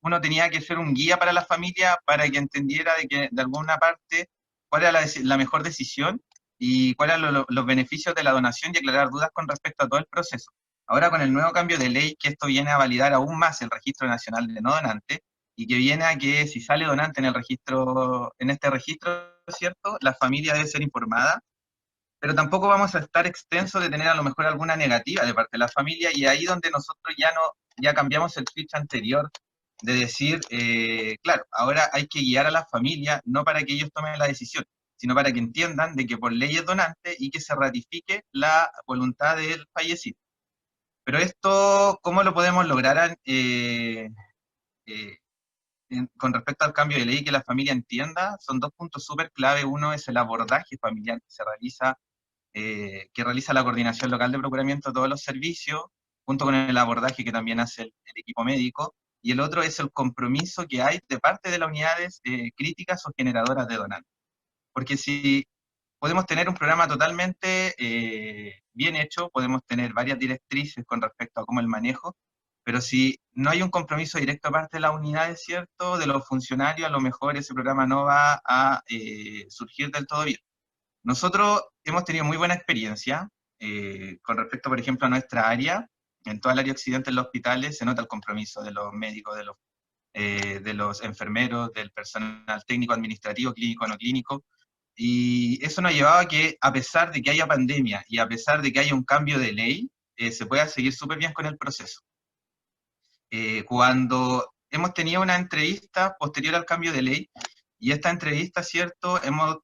uno tenía que ser un guía para la familia para que entendiera de que de alguna parte cuál era la mejor decisión y cuáles eran los beneficios de la donación y aclarar dudas con respecto a todo el proceso. Ahora con el nuevo cambio de ley, que esto viene a validar aún más el Registro Nacional de No Donantes, y que viene a que si sale donante en este registro, ¿cierto?, la familia debe ser informada, pero tampoco vamos a estar extensos de tener a lo mejor alguna negativa de parte de la familia, y ahí donde nosotros ya cambiamos el switch anterior de decir, claro, ahora hay que guiar a la familia, no para que ellos tomen la decisión, sino para que entiendan de que por ley es donante y que se ratifique la voluntad del fallecido. Pero esto, ¿cómo lo podemos lograr con respecto al cambio de ley, que la familia entienda? Son dos puntos súper clave. Uno es el abordaje familiar que realiza la coordinación local de procuramiento de todos los servicios, junto con el abordaje que también hace el equipo médico, y el otro es el compromiso que hay de parte de las unidades críticas o generadoras de donantes. Porque si podemos tener un programa totalmente bien hecho, podemos tener varias directrices con respecto a cómo el manejo, pero si no hay un compromiso directo aparte de las unidades, ¿cierto?, de los funcionarios, a lo mejor ese programa no va a surgir del todo bien. Nosotros hemos tenido muy buena experiencia con respecto, por ejemplo, a nuestra área. En toda el área occidente, en los hospitales, se nota el compromiso de los médicos, de los enfermeros, del personal técnico, administrativo, clínico, no clínico, Y eso nos ha llevado a que, a pesar de que haya pandemia y a pesar de que haya un cambio de ley, se pueda seguir súper bien con el proceso. Cuando hemos tenido una entrevista posterior al cambio de ley, y esta entrevista, ¿cierto?, hemos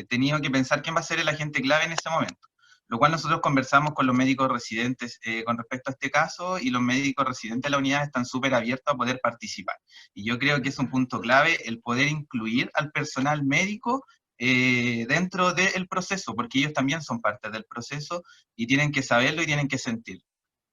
tenido que pensar quién va a ser el agente clave en ese momento, lo cual nosotros conversamos con los médicos residentes con respecto a este caso, y los médicos residentes de la unidad están súper abiertos a poder participar. Y yo creo que es un punto clave el poder incluir al personal médico dentro del proceso, porque ellos también son parte del proceso y tienen que saberlo y tienen que sentirlo.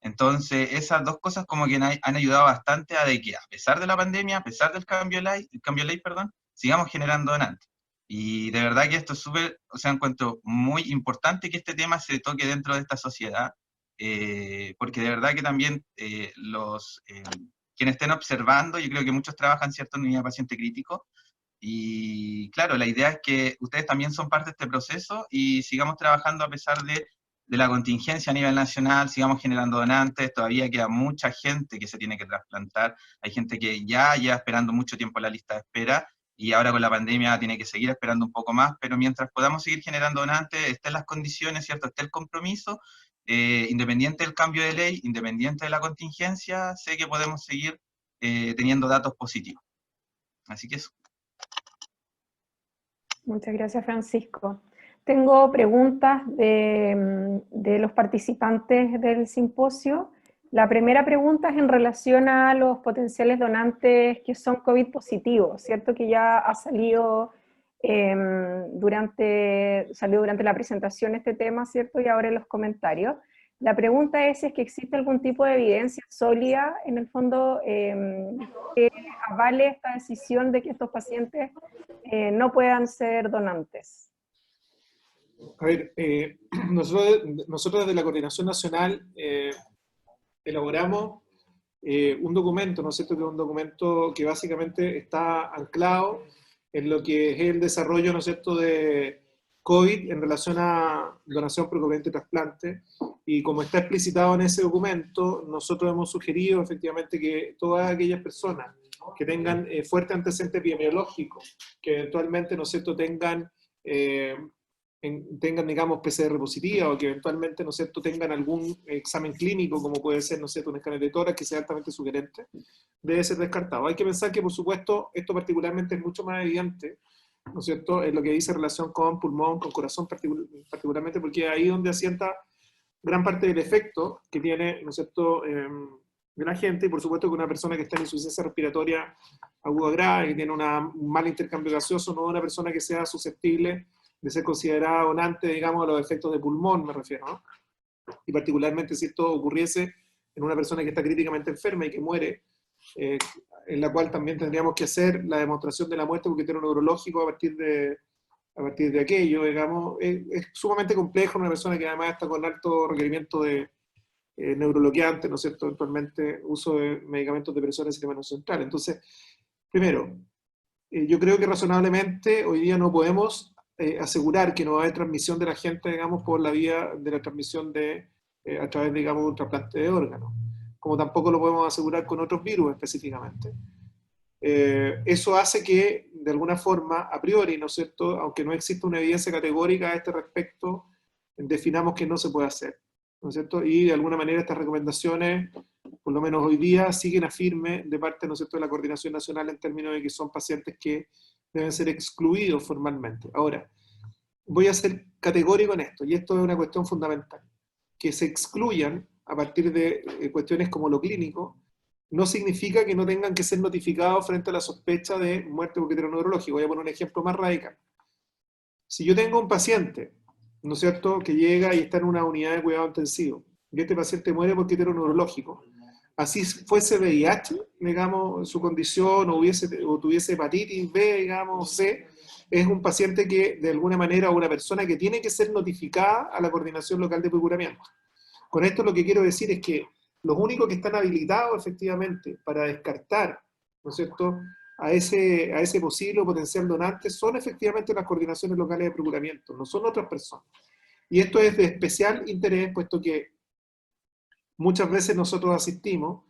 Entonces, esas dos cosas como que han ayudado bastante a de que, a pesar de la pandemia, a pesar del cambio de ley, perdón, sigamos generando donantes. Y de verdad que esto es súper, o sea, encuentro muy importante que este tema se toque dentro de esta sociedad, porque de verdad que también quienes estén observando, yo creo que muchos trabajan, ¿cierto?, en unidad de paciente crítico, y claro, la idea es que ustedes también son parte de este proceso y sigamos trabajando a pesar de la contingencia a nivel nacional, sigamos generando donantes. Todavía queda mucha gente que se tiene que trasplantar, hay gente que ya lleva esperando mucho tiempo en la lista de espera, y ahora con la pandemia tiene que seguir esperando un poco más, pero mientras podamos seguir generando donantes, estén las condiciones, ¿cierto?, esté el compromiso, independiente del cambio de ley, independiente de la contingencia, sé que podemos seguir teniendo datos positivos. Así que eso. Muchas gracias, Francisco. Tengo preguntas de los participantes del simposio. La primera pregunta es en relación a los potenciales donantes que son COVID positivos, ¿cierto? Que ya ha salido salió durante la presentación este tema, ¿cierto? Y ahora en los comentarios. La pregunta es si es que existe algún tipo de evidencia sólida, en el fondo, que avale esta decisión de que estos pacientes no puedan ser donantes. A ver, nosotros desde la Coordinación Nacional elaboramos un documento, ¿no es cierto?, que es un documento que básicamente está anclado en lo que es el desarrollo, ¿no es cierto?, de COVID en relación a donación proveniente de trasplante, y como está explicitado en ese documento, nosotros hemos sugerido efectivamente que todas aquellas personas que tengan fuerte antecedente epidemiológico, que eventualmente, ¿no es cierto?, tengan, digamos, PCR positiva, o que eventualmente, ¿no es cierto?, tengan algún examen clínico, como puede ser, ¿no es cierto?, un escáner de tórax que sea altamente sugerente, debe ser descartado. Hay que pensar que, por supuesto, esto particularmente es mucho más evidente, ¿no es cierto?, en lo que dice relación con pulmón, con corazón particularmente, porque es ahí donde asienta gran parte del efecto que tiene, ¿no es cierto?, de la gente, y por supuesto que una persona que está en insuficiencia respiratoria aguda grave, que tiene un mal intercambio gaseoso, no es una persona que sea susceptible de ser considerada donante, digamos, a los efectos de pulmón, me refiero, ¿no? Y particularmente si esto ocurriese en una persona que está críticamente enferma y que muere, en la cual también tendríamos que hacer la demostración de la muerte por criterio neurológico a partir de aquello, digamos. Es sumamente complejo, una persona que además está con alto requerimiento de neurobloqueante, ¿no es cierto?, eventualmente uso de medicamentos de presión en el sistema nervioso central. Entonces, primero, yo creo que razonablemente hoy día no podemos asegurar que no va a haber transmisión de la gente, digamos, por la vía de la transmisión a través, digamos, de un trasplante de órganos, como tampoco lo podemos asegurar con otros virus específicamente. Eso hace que, de alguna forma, a priori, ¿no es cierto?, aunque no exista una evidencia categórica a este respecto, definamos que no se puede hacer, ¿no es cierto? Y de alguna manera estas recomendaciones, por lo menos hoy día, siguen a firme de parte, ¿no es cierto?, de la Coordinación Nacional en términos de que son pacientes que deben ser excluidos formalmente. Ahora, voy a ser categórico en esto, y esto es una cuestión fundamental. Que se excluyan a partir de cuestiones como lo clínico, no significa que no tengan que ser notificados frente a la sospecha de muerte por criterio neurológico. Voy a poner un ejemplo más radical. Si yo tengo un paciente, ¿no es cierto?, que llega y está en una unidad de cuidado intensivo, y este paciente muere por criterio neurológico, así fuese VIH, digamos, su condición, o tuviese hepatitis B, digamos, C, es un paciente que, de alguna manera, o una persona que tiene que ser notificada a la Coordinación Local de Procuramiento. Con esto lo que quiero decir es que los únicos que están habilitados, efectivamente, para descartar, ¿no es cierto?, a ese posible o potencial donante, son efectivamente las coordinaciones locales de procuramiento, no son otras personas. Y esto es de especial interés, puesto que muchas veces nosotros asistimos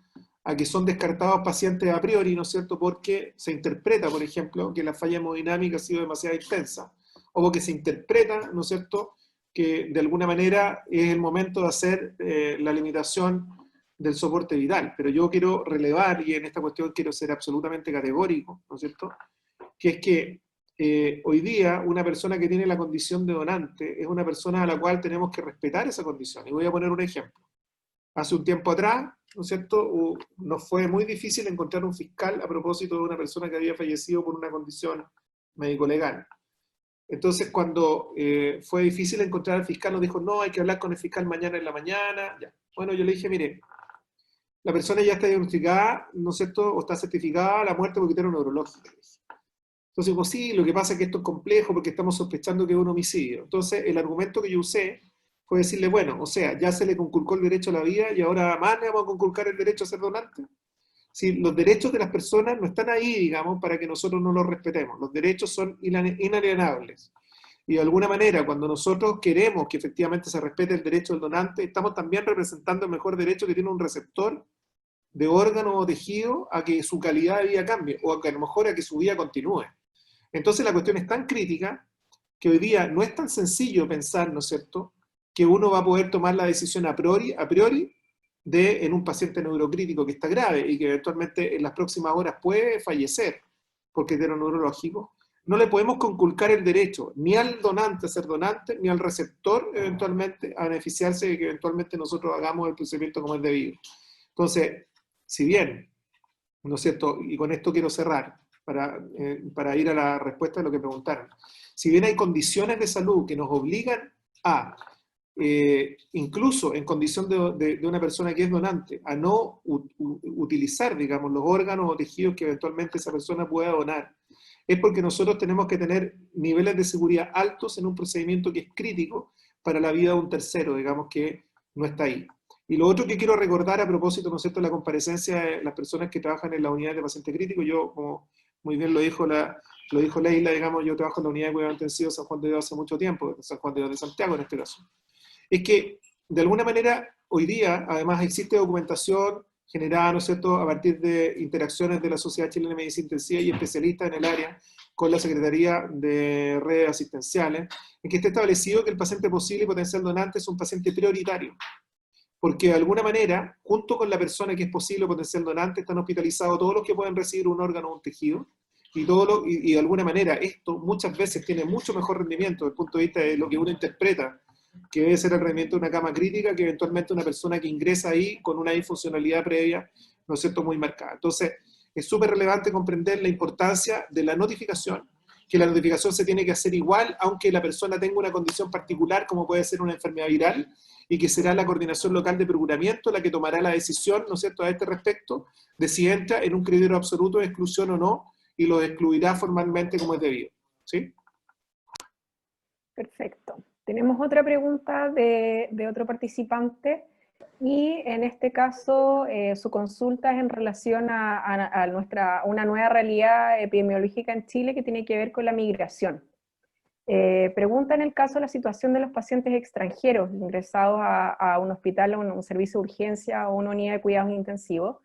a que son descartados pacientes a priori, ¿no es cierto?, porque se interpreta, por ejemplo, que la falla hemodinámica ha sido demasiado intensa, o porque se interpreta, ¿no es cierto?, que de alguna manera es el momento de hacer la limitación del soporte vital. Pero yo quiero relevar, y en esta cuestión quiero ser absolutamente categórico, ¿no es cierto?, que es que hoy día una persona que tiene la condición de donante es una persona a la cual tenemos que respetar esa condición. Y voy a poner un ejemplo. Hace un tiempo atrás, ¿no es cierto?, nos fue muy difícil encontrar un fiscal a propósito de una persona que había fallecido por una condición médico-legal. Entonces, cuando fue difícil encontrar al fiscal, nos dijo, no, hay que hablar con el fiscal mañana en la mañana. Ya. Bueno, yo le dije, mire, la persona ya está diagnosticada, ¿no es cierto?, o está certificada la muerte por criterio neurológico. Entonces, pues sí, lo que pasa es que esto es complejo porque estamos sospechando que es un homicidio. Entonces, el argumento que yo usé fue decirle, bueno, o sea, ya se le conculcó el derecho a la vida y ahora más le vamos a conculcar el derecho a ser donante. Sí, los derechos de las personas no están ahí, digamos, para que nosotros no los respetemos. Los derechos son inalienables. Y de alguna manera, cuando nosotros queremos que efectivamente se respete el derecho del donante, estamos también representando el mejor derecho que tiene un receptor de órgano o tejido a que su calidad de vida cambie, o a que a lo mejor a que su vida continúe. Entonces la cuestión es tan crítica que hoy día no es tan sencillo pensar, ¿no es cierto?, que uno va a poder tomar la decisión a priori en un paciente neurocrítico que está grave y que eventualmente en las próximas horas puede fallecer por criterio neurológico. No le podemos conculcar el derecho ni al donante a ser donante, ni al receptor eventualmente a beneficiarse de que eventualmente nosotros hagamos el procedimiento como es debido. Entonces, si bien, ¿no es cierto?, y con esto quiero cerrar, para ir a la respuesta de lo que preguntaron. Si bien hay condiciones de salud que nos obligan a, incluso en condición de una persona que es donante, a no utilizar, digamos, los órganos o tejidos que eventualmente esa persona pueda donar, es porque nosotros tenemos que tener niveles de seguridad altos en un procedimiento que es crítico para la vida de un tercero, digamos, que no está ahí. Y lo otro que quiero recordar a propósito, ¿no es cierto?, de la comparecencia de las personas que trabajan en la unidad de paciente crítico. Yo, como muy bien lo dijo Leila, digamos, yo trabajo en la unidad de cuidado intensivo San Juan de Dios hace mucho tiempo, San Juan de Dios de Santiago en este caso. Es que, de alguna manera, hoy día, además, existe documentación generada, ¿no es cierto?, a partir de interacciones de la Sociedad Chilena de Medicina Intensiva y especialistas en el área con la Secretaría de Redes Asistenciales, en que está establecido que el paciente posible y potencial donante es un paciente prioritario. Porque de alguna manera, junto con la persona que es posible potencial donante, están hospitalizados todos los que pueden recibir un órgano o un tejido, y de alguna manera esto muchas veces tiene mucho mejor rendimiento desde el punto de vista de lo que uno interpreta, que debe ser el rendimiento de una cama crítica, que eventualmente una persona que ingresa ahí con una disfuncionalidad previa, ¿no es cierto?, muy marcada. Entonces, es súper relevante comprender la importancia de la notificación, que la notificación se tiene que hacer igual, aunque la persona tenga una condición particular, como puede ser una enfermedad viral, y que será la coordinación local de procuramiento la que tomará la decisión, ¿no es cierto?, a este respecto, de si entra en un criterio absoluto de exclusión o no, y lo excluirá formalmente como es debido. ¿Sí? Perfecto. Tenemos otra pregunta de otro participante, y en este caso su consulta es en relación a una nueva realidad epidemiológica en Chile que tiene que ver con la migración. Pregunta en el caso de la situación de los pacientes extranjeros ingresados a un hospital, a un servicio de urgencia o una unidad de cuidados intensivos,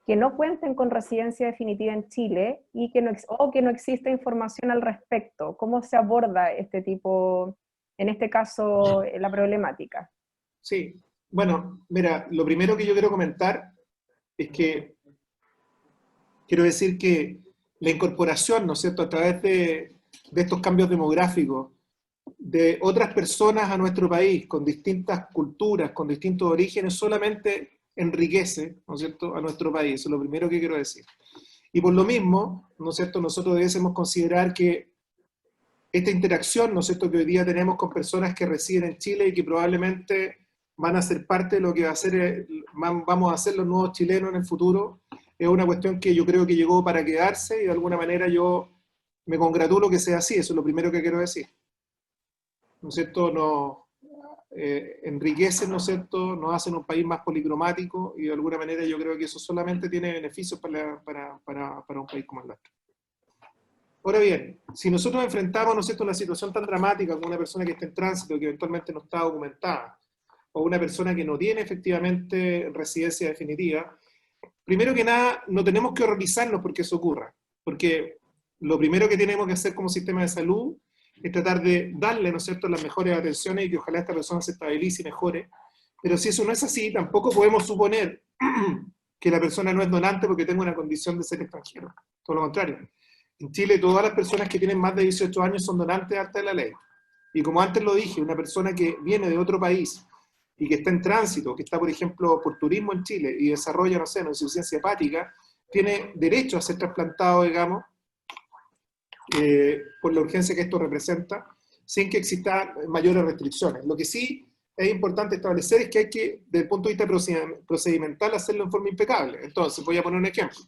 que no cuenten con residencia definitiva en Chile y que no existe información al respecto. ¿Cómo se aborda este tipo, en este caso, la problemática? Sí, bueno, mira, lo primero que yo quiero comentar es que quiero decir que la incorporación, ¿no es cierto?, a través de estos cambios demográficos, de otras personas a nuestro país, con distintas culturas, con distintos orígenes, solamente enriquece, ¿no es cierto?, a nuestro país. Eso es lo primero que quiero decir. Y por lo mismo, ¿no es cierto?, nosotros debemos considerar que esta interacción, ¿no es cierto?, que hoy día tenemos con personas que residen en Chile y que probablemente van a ser parte de lo que vamos a hacer los nuevos chilenos en el futuro, es una cuestión que yo creo que llegó para quedarse, y de alguna manera yo me congratulo que sea así. Eso es lo primero que quiero decir. ¿No es cierto?, nos enriquecen, ¿no es cierto?, nos hacen un país más policromático, y de alguna manera yo creo que eso solamente tiene beneficios para un país como el nuestro. Ahora bien, si nosotros enfrentamos, ¿no es cierto?, una situación tan dramática como una persona que está en tránsito, que eventualmente no está documentada, o una persona que no tiene efectivamente residencia definitiva, primero que nada, no tenemos que horrorizarnos porque eso ocurra, porque lo primero que tenemos que hacer como sistema de salud es tratar de darle, ¿no es cierto?, las mejores atenciones y que ojalá esta persona se estabilice y mejore. Pero si eso no es así, tampoco podemos suponer que la persona no es donante porque tenga una condición de ser extranjero. Todo lo contrario. En Chile, todas las personas que tienen más de 18 años son donantes ante la ley. Y como antes lo dije, una persona que viene de otro país y que está en tránsito, que está, por ejemplo, por turismo en Chile y desarrolla, no sé, una insuficiencia hepática, tiene derecho a ser trasplantado, digamos, por la urgencia que esto representa, sin que existan mayores restricciones. Lo que sí es importante establecer es que hay que, desde el punto de vista procedimental, hacerlo en forma impecable. Entonces, voy a poner un ejemplo.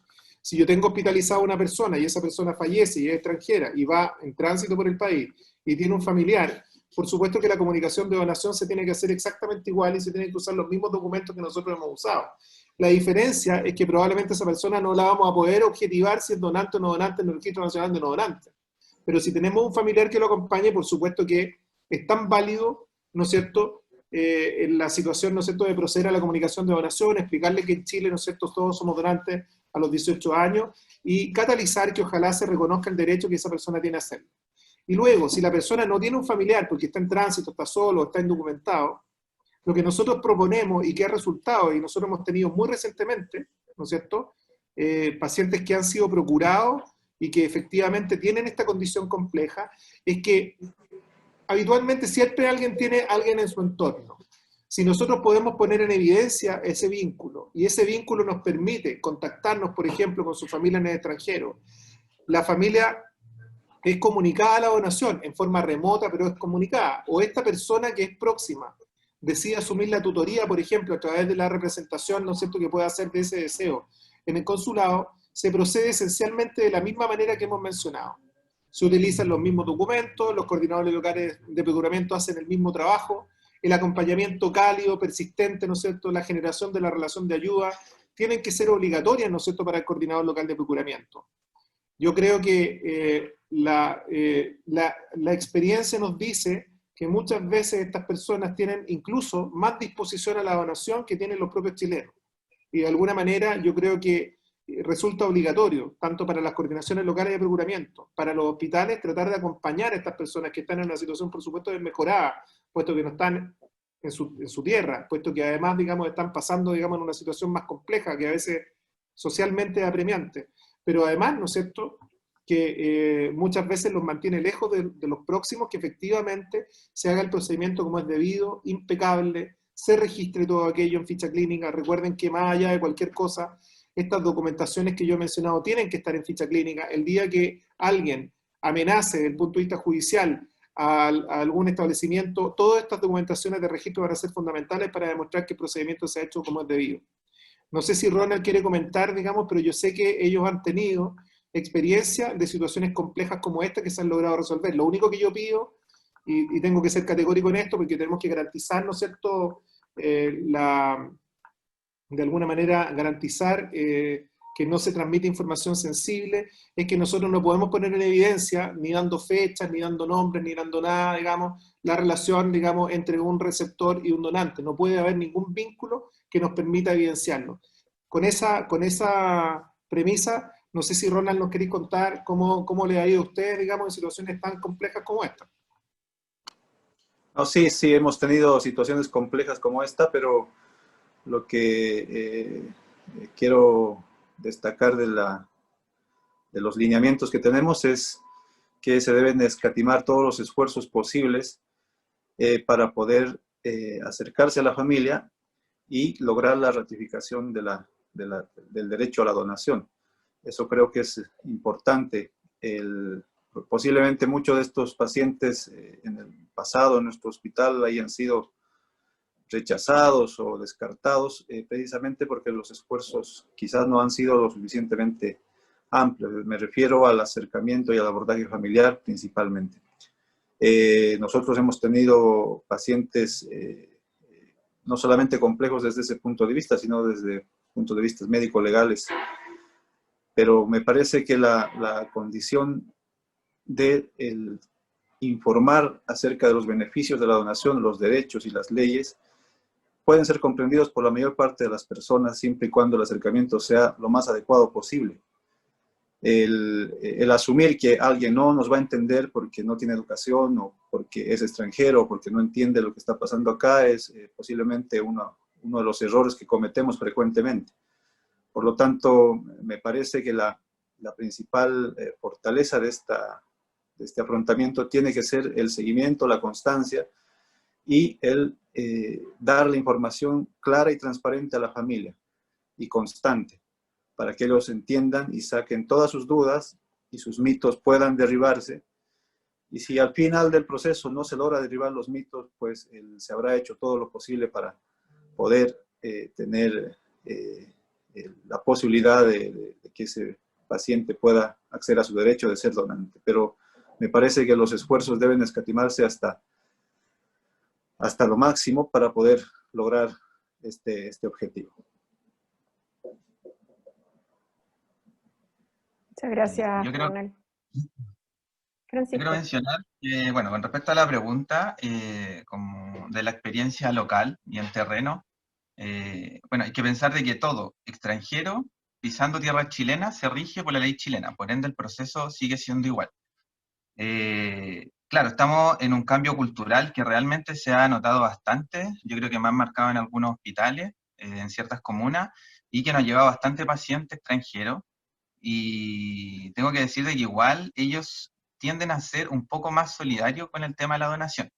Si yo tengo hospitalizado a una persona y esa persona fallece y es extranjera y va en tránsito por el país y tiene un familiar, por supuesto que la comunicación de donación se tiene que hacer exactamente igual y se tienen que usar los mismos documentos que nosotros hemos usado. La diferencia es que probablemente esa persona no la vamos a poder objetivar si es donante o no donante en el Registro Nacional de No Donantes. Pero si tenemos un familiar que lo acompañe, por supuesto que es tan válido, ¿no es cierto?, en la situación, ¿no es cierto?, de proceder a la comunicación de donación, explicarle que en Chile, ¿no es cierto?, todos somos donantes a los 18 años y catalizar que ojalá se reconozca el derecho que esa persona tiene a hacerlo. Y luego, si la persona no tiene un familiar porque está en tránsito, está solo, está indocumentado, lo que nosotros proponemos y que ha resultado, y nosotros hemos tenido muy recientemente, ¿no es cierto?, pacientes que han sido procurados y que efectivamente tienen esta condición compleja, es que habitualmente siempre alguien tiene a alguien en su entorno. Si nosotros podemos poner en evidencia ese vínculo, y ese vínculo nos permite contactarnos, por ejemplo, con su familia en el extranjero, la familia es comunicada a la donación en forma remota, pero es comunicada, o esta persona que es próxima decide asumir la tutoría, por ejemplo, a través de la representación, ¿no es cierto?, que puede hacer de ese deseo en el consulado, se procede esencialmente de la misma manera que hemos mencionado. Se utilizan los mismos documentos, los coordinadores locales de procuramiento hacen el mismo trabajo, el acompañamiento cálido, persistente, ¿no es cierto?, la generación de la relación de ayuda, tienen que ser obligatorias, ¿no es cierto?, para el coordinador local de procuramiento. Yo creo que la experiencia nos dice que muchas veces estas personas tienen incluso más disposición a la donación que tienen los propios chilenos. Y de alguna manera yo creo que resulta obligatorio, tanto para las coordinaciones locales de procuramiento, para los hospitales, tratar de acompañar a estas personas que están en una situación, por supuesto, desmejorada, puesto que no están en su tierra, puesto que además, digamos, están pasando, digamos, en una situación más compleja, que a veces socialmente es apremiante. Pero además, ¿no es cierto?, que muchas veces los mantiene lejos de los próximos, que efectivamente se haga el procedimiento como es debido, impecable, se registre todo aquello en ficha clínica. Recuerden que más allá de cualquier cosa, estas documentaciones que yo he mencionado tienen que estar en ficha clínica. El día que alguien amenace desde el punto de vista judicial a algún establecimiento, todas estas documentaciones de registro van a ser fundamentales para demostrar que el procedimiento se ha hecho como es debido. No sé si Ronald quiere comentar, digamos, pero yo sé que ellos han tenido experiencia de situaciones complejas como esta que se han logrado resolver. Lo único que yo pido, y tengo que ser categórico en esto, porque tenemos que garantizar, ¿no es cierto?, de alguna manera garantizar que no se transmite información sensible, es que nosotros no podemos poner en evidencia, ni dando fechas, ni dando nombres, ni dando nada, digamos, la relación, digamos, entre un receptor y un donante. No puede haber ningún vínculo que nos permita evidenciarlo. Con esa premisa, no sé si Ronald nos queréis contar cómo le ha ido a ustedes, digamos, en situaciones tan complejas como esta. No, sí, hemos tenido situaciones complejas como esta, pero lo que quiero destacar de los lineamientos que tenemos es que se deben escatimar todos los esfuerzos posibles para poder acercarse a la familia y lograr la ratificación del derecho a la donación. Eso creo que es importante. Posiblemente muchos de estos pacientes en el pasado en nuestro hospital hayan sido rechazados o descartados precisamente porque los esfuerzos quizás no han sido lo suficientemente amplios. Me refiero al acercamiento y al abordaje familiar principalmente. Nosotros hemos tenido pacientes no solamente complejos desde ese punto de vista, sino desde puntos de vista médico-legales. Pero me parece que la condición de informar acerca de los beneficios de la donación, los derechos y las leyes, pueden ser comprendidos por la mayor parte de las personas siempre y cuando el acercamiento sea lo más adecuado posible. el asumir que alguien no nos va a entender porque no tiene educación o porque es extranjero o porque no entiende lo que está pasando acá es posiblemente uno de los errores que cometemos frecuentemente. Por lo tanto, me parece que la principal fortaleza de este afrontamiento tiene que ser el seguimiento, la constancia y el dar la información clara y transparente a la familia y constante, para que ellos entiendan y saquen todas sus dudas y sus mitos puedan derribarse. Y si al final del proceso no se logra derribar los mitos, pues se habrá hecho todo lo posible para poder tener la posibilidad de que ese paciente pueda acceder a su derecho de ser donante. Pero me parece que los esfuerzos deben escatimarse hasta lo máximo para poder lograr este objetivo. Muchas gracias, Yo creo, Ronald. yo Francisco. quiero mencionar que, bueno, con respecto a la pregunta como de la experiencia local y en terreno, bueno, hay que pensar de que todo extranjero pisando tierra chilena se rige por la ley chilena, por ende el proceso sigue siendo igual. Claro, estamos en un cambio cultural que realmente se ha notado bastante, yo creo que más marcado en algunos hospitales, en ciertas comunas, y que nos lleva bastante paciente extranjero. Y tengo que decir de que igual ellos tienden a ser un poco más solidarios con el tema de la donación.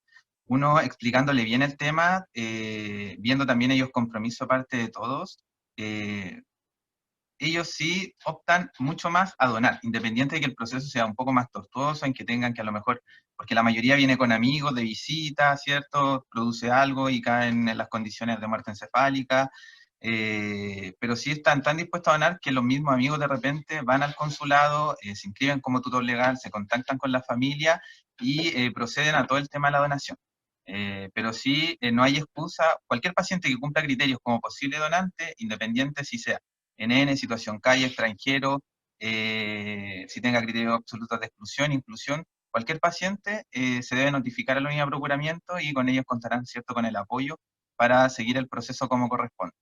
Uno explicándole bien el tema, viendo también ellos compromiso parte de todos, ellos sí optan mucho más a donar, independiente de que el proceso sea un poco más tortuoso, en que tengan que a lo mejor, porque la mayoría viene con amigos de visita, ¿cierto? Produce algo y caen en las condiciones de muerte encefálica, pero sí están tan dispuestos a donar que los mismos amigos de repente van al consulado, se inscriben como tutor legal, se contactan con la familia y proceden a todo el tema de la donación. Pero sí, no hay excusa, cualquier paciente que cumpla criterios como posible donante, independiente si sea NN, situación calle, extranjero, si tenga criterios absolutos de exclusión, inclusión, cualquier paciente se debe notificar a la unidad de procuramiento y con ellos contarán, ¿cierto?, con el apoyo para seguir el proceso como corresponde.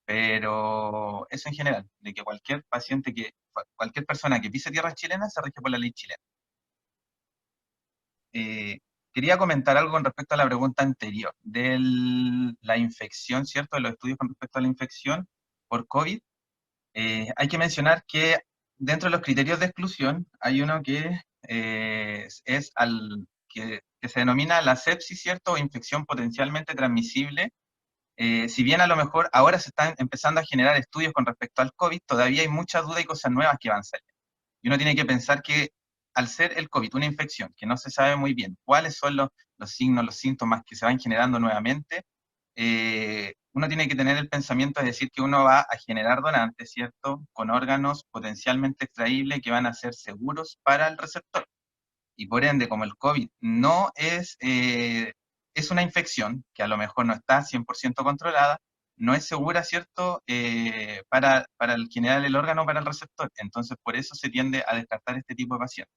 Pero eso en general, de que cualquier persona que pise tierras chilenas se rige por la ley chilena. Quería comentar algo con respecto a la pregunta anterior, de la infección, ¿cierto?, de los estudios con respecto a la infección por COVID. Hay que mencionar que dentro de los criterios de exclusión hay uno que que se denomina la sepsis, ¿cierto?, o infección potencialmente transmisible. Si bien a lo mejor ahora se están empezando a generar estudios con respecto al COVID, todavía hay mucha duda y cosas nuevas que van a salir. Y uno tiene que pensar que al ser el COVID una infección que no se sabe muy bien cuáles son los signos, los síntomas que se van generando nuevamente, uno tiene que tener el pensamiento de decir que uno va a generar donantes, ¿cierto?, con órganos potencialmente extraíbles que van a ser seguros para el receptor. Y por ende, como el COVID no es una infección que a lo mejor no está 100% controlada, no es segura, ¿cierto?, para generar el órgano para el receptor. Entonces, por eso se tiende a descartar este tipo de pacientes.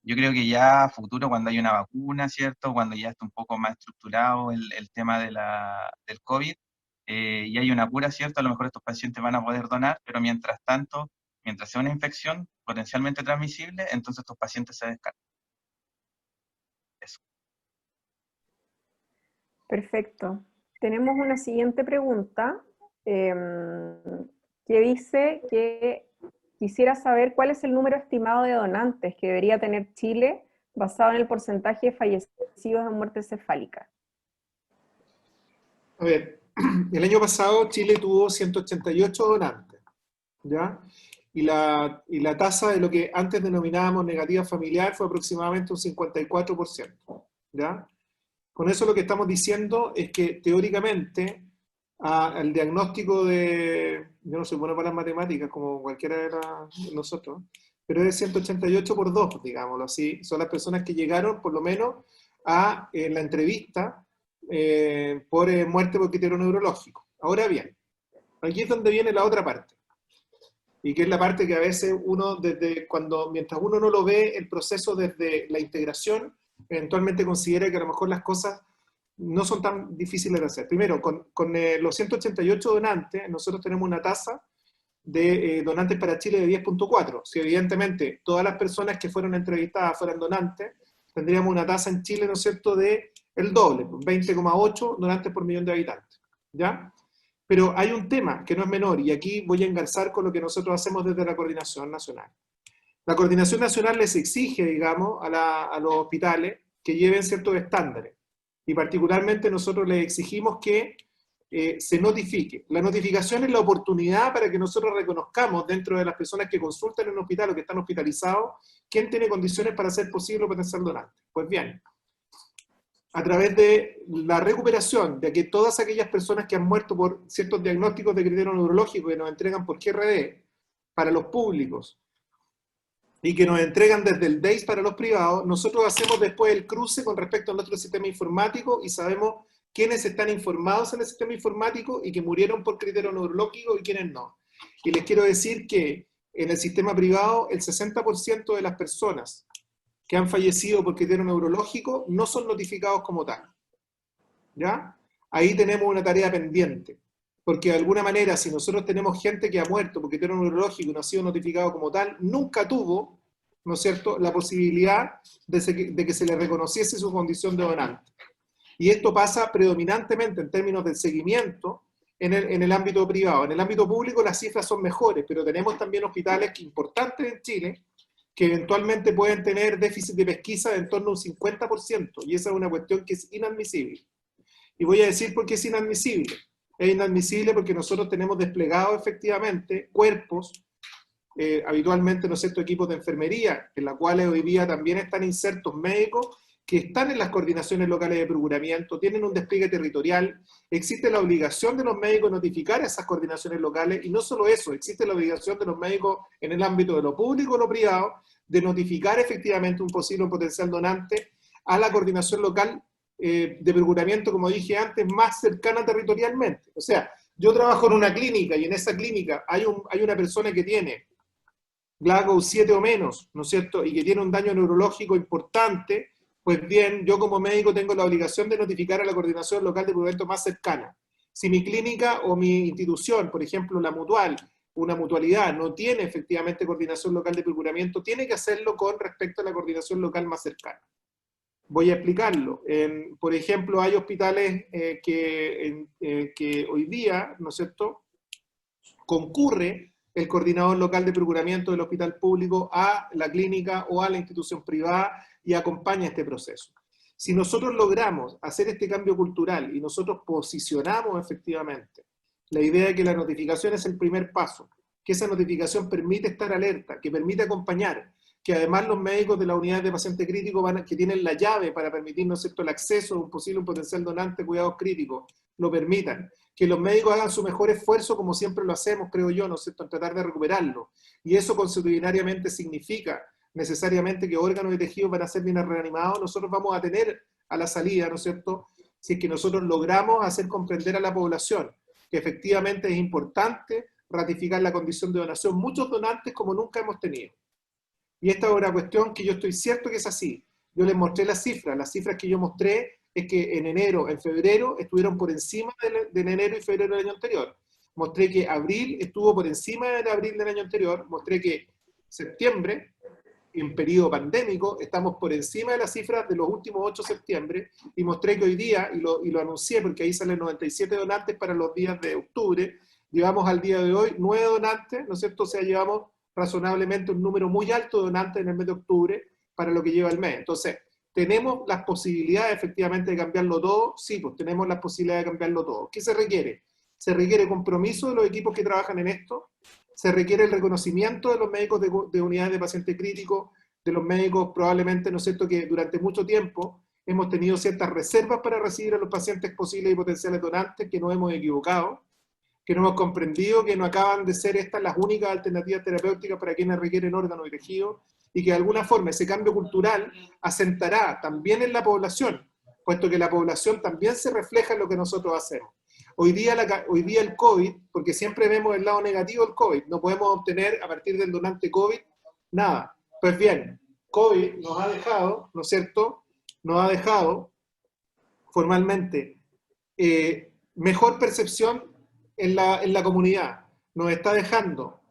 Yo creo que ya a futuro, cuando hay una vacuna, ¿cierto?, cuando ya está un poco más estructurado el tema del COVID, y hay una cura, ¿cierto?, a lo mejor estos pacientes van a poder donar, pero mientras tanto, mientras sea una infección potencialmente transmisible, entonces estos pacientes se descartan. Eso. Perfecto. Tenemos una siguiente pregunta que dice que quisiera saber cuál es el número estimado de donantes que debería tener Chile basado en el porcentaje de fallecidos de muerte cefálica. A ver, el año pasado Chile tuvo 188 donantes, ¿ya? Y la tasa de lo que antes denominábamos negativa familiar fue aproximadamente un 54%, ¿ya? Con eso lo que estamos diciendo es que teóricamente al diagnóstico de, yo no soy bueno para las matemáticas como cualquiera de nosotros, pero es 188 por 2, digámoslo así, son las personas que llegaron por lo menos a la entrevista por muerte por criterio neurológico. Ahora bien, aquí es donde viene la otra parte, y que es la parte que a veces uno, mientras uno no lo ve el proceso desde la integración, eventualmente considera que a lo mejor las cosas no son tan difíciles de hacer. Primero, con los 188 donantes, nosotros tenemos una tasa de donantes para Chile de 10.4. Si evidentemente todas las personas que fueron entrevistadas fueran donantes, tendríamos una tasa en Chile, ¿no es cierto?, de el doble, 20,8 donantes por millón de habitantes, ¿ya? Pero hay un tema que no es menor, y aquí voy a engarzar con lo que nosotros hacemos desde la Coordinación Nacional. La Coordinación Nacional les exige, digamos, a los hospitales que lleven ciertos estándares, y particularmente nosotros les exigimos que se notifique. La notificación es la oportunidad para que nosotros reconozcamos dentro de las personas que consultan en un hospital o que están hospitalizados, quién tiene condiciones para ser posible o potencial donante. Pues bien, a través de la recuperación de que todas aquellas personas que han muerto por ciertos diagnósticos de criterio neurológico que nos entregan por GRD para los públicos y que nos entregan desde el DEIS para los privados, nosotros hacemos después el cruce con respecto a nuestro sistema informático y sabemos quiénes están informados en el sistema informático y que murieron por criterio neurológico y quiénes no. Y les quiero decir que en el sistema privado el 60% de las personas que han fallecido por criterio neurológico no son notificados como tal. ¿Ya? Ahí tenemos una tarea pendiente, porque de alguna manera si nosotros tenemos gente que ha muerto por criterio neurológico y no ha sido notificado como tal, nunca tuvo, ¿no es cierto?, la posibilidad de que se le reconociese su condición de donante. Y esto pasa predominantemente en términos del seguimiento en el ámbito privado. En el ámbito público las cifras son mejores, pero tenemos también hospitales importantes en Chile que eventualmente pueden tener déficit de pesquisa de en torno a un 50%, y esa es una cuestión que es inadmisible. Y voy a decir por qué es inadmisible. Es inadmisible porque nosotros tenemos desplegados efectivamente cuerpos, habitualmente, ¿no es cierto?, equipos de enfermería, en los cuales hoy día también están insertos médicos que están en las coordinaciones locales de procuramiento, tienen un despliegue territorial, existe la obligación de los médicos de notificar a esas coordinaciones locales, y no solo eso, existe la obligación de los médicos en el ámbito de lo público o lo privado, de notificar efectivamente un posible o potencial donante a la coordinación local de procuramiento, como dije antes, más cercana territorialmente. O sea, yo trabajo en una clínica y en esa clínica hay una persona que tiene GLaCOS 7 o menos, ¿no es cierto?, y que tiene un daño neurológico importante. Pues bien, yo como médico tengo la obligación de notificar a la coordinación local de procuramiento más cercana. Si mi clínica o mi institución, por ejemplo la mutual, una mutualidad, no tiene efectivamente coordinación local de procuramiento, tiene que hacerlo con respecto a la coordinación local más cercana. Voy a explicarlo. Por ejemplo, hay hospitales que hoy día, ¿no es cierto?, concurre el coordinador local de procuramiento del hospital público a la clínica o a la institución privada y acompaña este proceso. Si nosotros logramos hacer este cambio cultural y nosotros posicionamos efectivamente la idea de que la notificación es el primer paso, que esa notificación permite estar alerta, que permite acompañar, que además los médicos de la unidad de paciente crítico que tienen la llave para permitir, ¿no es cierto?, el acceso a un posible potencial donante de cuidados críticos, lo permitan, que los médicos hagan su mejor esfuerzo, como siempre lo hacemos, creo yo, ¿no es cierto?, en tratar de recuperarlo. Y eso consuetudinariamente significa necesariamente que órganos y tejidos van a ser bien reanimados. Nosotros vamos a tener a la salida, ¿no es cierto?, si es que nosotros logramos hacer comprender a la población que efectivamente es importante ratificar la condición de donación, muchos donantes como nunca hemos tenido. Y esta es una cuestión que yo estoy cierto que es así. Yo les mostré las cifras que yo mostré es que en enero, en febrero, estuvieron por encima de enero y febrero del año anterior. Mostré que abril estuvo por encima de abril del año anterior, mostré que septiembre, en periodo pandémico, estamos por encima de las cifras de los últimos 8 de septiembre, y mostré que hoy día, y lo anuncié porque ahí salen 97 donantes para los días de octubre, llevamos al día de hoy 9 donantes, ¿no es cierto? O sea, llevamos razonablemente un número muy alto de donantes en el mes de octubre para lo que lleva el mes. Entonces, ¿tenemos las posibilidades efectivamente de cambiarlo todo? Sí, pues tenemos las posibilidades de cambiarlo todo. ¿Qué se requiere? Se requiere compromiso de los equipos que trabajan en esto, se requiere el reconocimiento de los médicos de unidades de paciente crítico, de los médicos probablemente, ¿no es cierto?, que durante mucho tiempo hemos tenido ciertas reservas para recibir a los pacientes posibles y potenciales donantes, que nos hemos equivocado, que no hemos comprendido que no acaban de ser estas las únicas alternativas terapéuticas para quienes requieren órganos y tejidos, y que de alguna forma ese cambio cultural asentará también en la población, puesto que la población también se refleja en lo que nosotros hacemos. Hoy día el COVID, porque siempre vemos el lado negativo del COVID, no podemos obtener a partir del donante COVID nada. Pues bien, COVID nos ha dejado, ¿no es cierto?, nos ha dejado formalmente mejor percepción en la comunidad, nos está dejando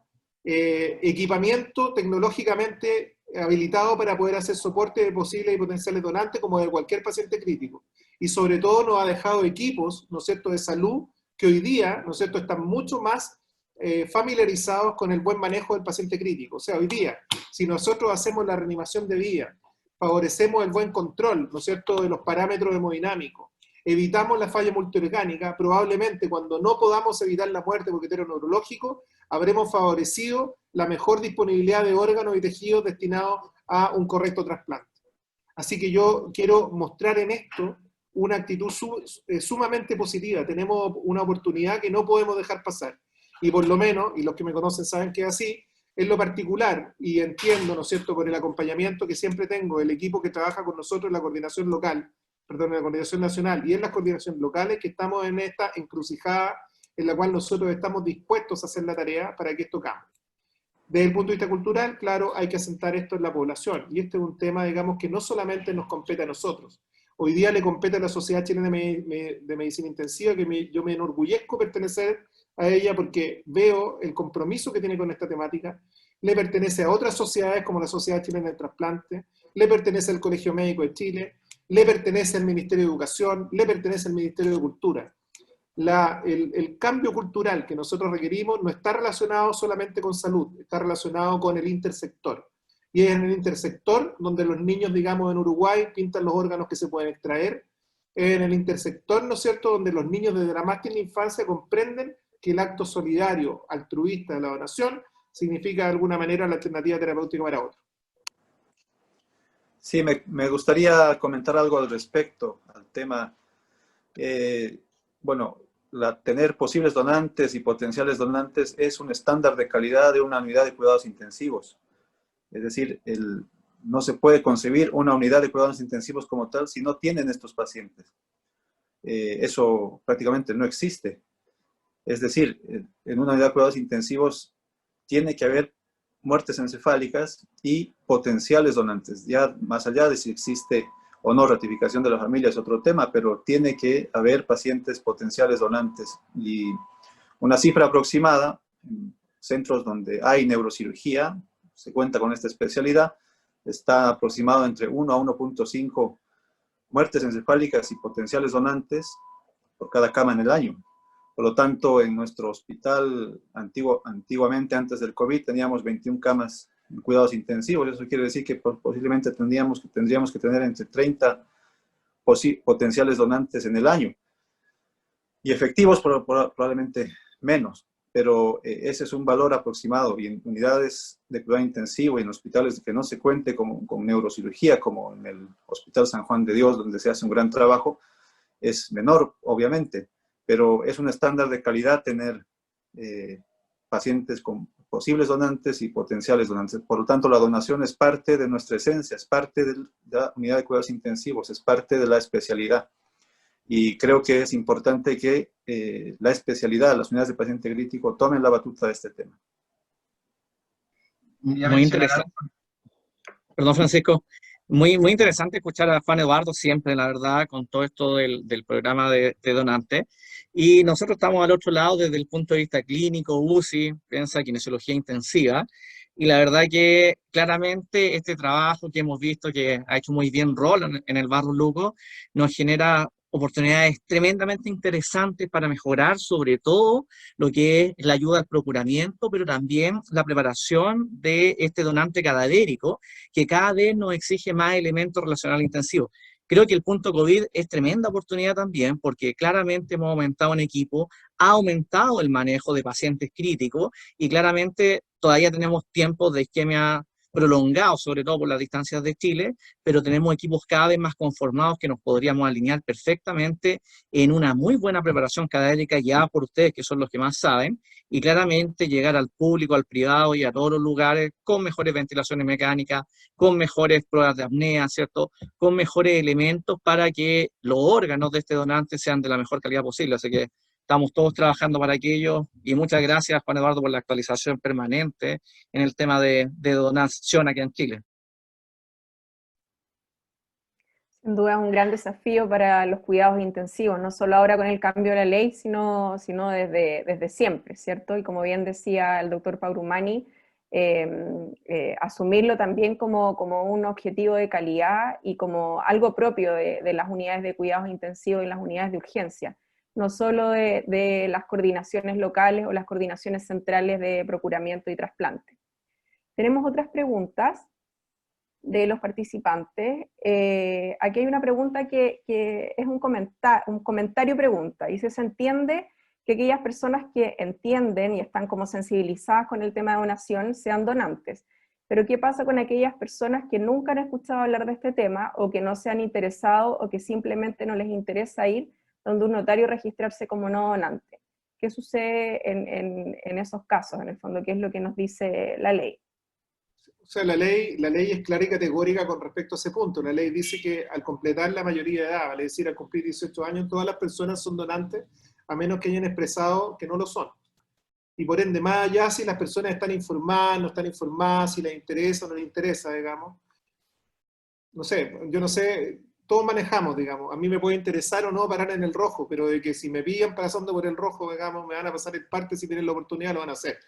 equipamiento tecnológicamente habilitado para poder hacer soporte de posibles y potenciales donantes como de cualquier paciente crítico. Y sobre todo nos ha dejado equipos, ¿no es cierto?, de salud que hoy día, ¿no es cierto?, están mucho más familiarizados con el buen manejo del paciente crítico. O sea, hoy día, si nosotros hacemos la reanimación de vía, favorecemos el buen control, ¿no es cierto?, de los parámetros hemodinámicos, evitamos la falla multiorgánica, probablemente cuando no podamos evitar la muerte por criterio neurológico, habremos favorecido la mejor disponibilidad de órganos y tejidos destinados a un correcto trasplante. Así que yo quiero mostrar en esto una actitud sumamente positiva. Tenemos una oportunidad que no podemos dejar pasar. Y por lo menos, y los que me conocen saben que es así, en lo particular, y entiendo, ¿no es cierto?, por el acompañamiento que siempre tengo, el equipo que trabaja con nosotros en la coordinación local, perdón, en la coordinación nacional y en las coordinaciones locales, que estamos en esta encrucijada en la cual nosotros estamos dispuestos a hacer la tarea para que esto cambie. Desde el punto de vista cultural, claro, hay que asentar esto en la población, y este es un tema, digamos, que no solamente nos compete a nosotros. Hoy día le compete a la Sociedad Chilena de Medicina Intensiva, que yo me enorgullezco pertenecer a ella porque veo el compromiso que tiene con esta temática. Le pertenece a otras sociedades como la Sociedad Chilena del Trasplante, le pertenece al Colegio Médico de Chile, le pertenece al Ministerio de Educación, le pertenece al Ministerio de Cultura. El cambio cultural que nosotros requerimos no está relacionado solamente con salud, está relacionado con el intersector. Y es en el intersector donde los niños, digamos, en Uruguay pintan los órganos que se pueden extraer. Es en el intersector, ¿no es cierto?, donde los niños desde la más tierna infancia comprenden que el acto solidario, altruista de la donación significa de alguna manera la alternativa terapéutica para otros. Sí, me gustaría comentar algo al respecto al tema. Bueno, tener posibles donantes y potenciales donantes es un estándar de calidad de una unidad de cuidados intensivos. Es decir, no se puede concebir una unidad de cuidados intensivos como tal si no tienen estos pacientes. Eso prácticamente no existe. Es decir, en una unidad de cuidados intensivos tiene que haber muertes encefálicas y potenciales donantes. Ya más allá de si existe o no ratificación de la familia es otro tema, pero tiene que haber pacientes potenciales donantes. Y una cifra aproximada, en centros donde hay neurocirugía, se cuenta con esta especialidad, está aproximado entre 1 a 1.5 muertes encefálicas y potenciales donantes por cada cama en el año. Por lo tanto, en nuestro hospital antiguamente, antes del COVID, teníamos 21 camas en cuidados intensivos. Eso quiere decir que posiblemente tendríamos que tener entre 30 potenciales donantes en el año. Y efectivos probablemente menos. Pero ese es un valor aproximado. Y en unidades de cuidado intensivo y en hospitales que no se cuente con neurocirugía, como en el Hospital San Juan de Dios, donde se hace un gran trabajo, es menor, obviamente. Pero es un estándar de calidad tener pacientes con posibles donantes y potenciales donantes. Por lo tanto, la donación es parte de nuestra esencia, es parte de la unidad de cuidados intensivos, es parte de la especialidad. Y creo que es importante que la especialidad, las unidades de paciente crítico, tomen la batuta de este tema. Muy interesante. Perdón, Francisco. Muy interesante escuchar a Juan Eduardo siempre, la verdad, con todo esto del programa de donantes. Y nosotros estamos al otro lado desde el punto de vista clínico, UCI, piensa kinesiología intensiva. Y la verdad que claramente este trabajo que hemos visto que ha hecho muy bien rol en el Barro Luco nos genera oportunidades tremendamente interesantes para mejorar sobre todo lo que es la ayuda al procuramiento, pero también la preparación de este donante cadavérico, que cada vez nos exige más elementos relacionales intensivos. Creo que el punto COVID es tremenda oportunidad también, porque claramente hemos aumentado en equipo, ha aumentado el manejo de pacientes críticos y claramente todavía tenemos tiempos de isquemia prolongados, sobre todo por las distancias de Chile, pero tenemos equipos cada vez más conformados que nos podríamos alinear perfectamente en una muy buena preparación cadavérica guiada por ustedes, que son los que más saben, y claramente llegar al público, al privado y a todos los lugares con mejores ventilaciones mecánicas, con mejores pruebas de apnea, ¿cierto? Con mejores elementos para que los órganos de este donante sean de la mejor calidad posible. Así que estamos todos trabajando para aquello y muchas gracias, Juan Eduardo, por la actualización permanente en el tema de donación aquí en Chile. Sin duda es un gran desafío para los cuidados intensivos, no solo ahora con el cambio de la ley, sino desde siempre, ¿cierto? Y como bien decía el doctor Paurumani, asumirlo también como un objetivo de calidad y como algo propio de las unidades de cuidados intensivos y las unidades de urgencia, no solo de las coordinaciones locales o las coordinaciones centrales de procuramiento y trasplante. Tenemos otras preguntas de los participantes. Aquí hay una pregunta que es un comentario pregunta, y se entiende que aquellas personas que entienden y están como sensibilizadas con el tema de donación sean donantes, pero ¿qué pasa con aquellas personas que nunca han escuchado hablar de este tema, o que no se han interesado, o que simplemente no les interesa ir donde un notario registrarse como no donante? ¿Qué sucede en esos casos, en el fondo? ¿Qué es lo que nos dice la ley? O sea, la ley es clara y categórica con respecto a ese punto. La ley dice que al completar la mayoría de edad, vale decir, al cumplir 18 años, todas las personas son donantes, a menos que hayan expresado que no lo son. Y por ende, más allá si las personas están informadas, no están informadas, si les interesa o no les interesa, digamos. No sé, yo no sé, todos manejamos, digamos. A mí me puede interesar o no parar en el rojo, pero de que si me pillan pasando por el rojo, digamos, me van a pasar el parte, si tienen la oportunidad lo van a hacer.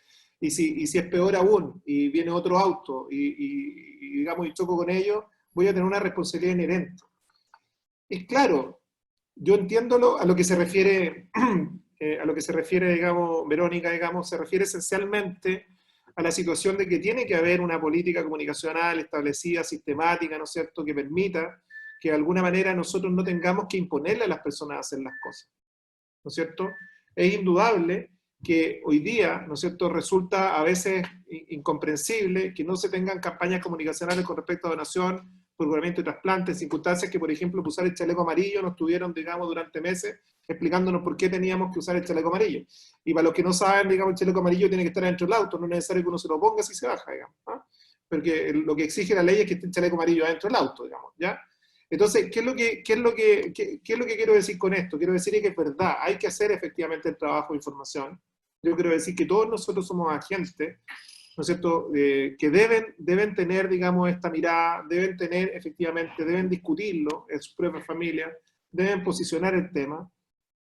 Y si es peor aún, y viene otro auto, digamos, y choco con ellos, voy a tener una responsabilidad inherente. Es claro, yo entiendo a lo que se refiere, digamos, Verónica, digamos, se refiere esencialmente a la situación de que tiene que haber una política comunicacional establecida, sistemática, ¿no es cierto?, que permita que de alguna manera nosotros no tengamos que imponerle a las personas a hacer las cosas, ¿no es cierto? Es indudable que hoy día, ¿no es cierto?, resulta a veces incomprensible que no se tengan campañas comunicacionales con respecto a donación, procuramiento y trasplante, en circunstancias que, por ejemplo, usar el chaleco amarillo nos tuvieron, digamos, durante meses explicándonos por qué teníamos que usar el chaleco amarillo. Y para los que no saben, digamos, el chaleco amarillo tiene que estar dentro del auto, no es necesario que uno se lo ponga si se baja, digamos, ¿no? Porque lo que exige la ley es que esté el chaleco amarillo adentro del auto, digamos, ¿ya? Entonces, ¿qué es lo que quiero decir con esto? Quiero decir que es verdad, hay que hacer efectivamente el trabajo de información. Yo quiero decir que todos nosotros somos agentes, ¿no es cierto?, que deben tener, digamos, esta mirada, deben tener, efectivamente, deben discutirlo en sus propias familias, deben posicionar el tema.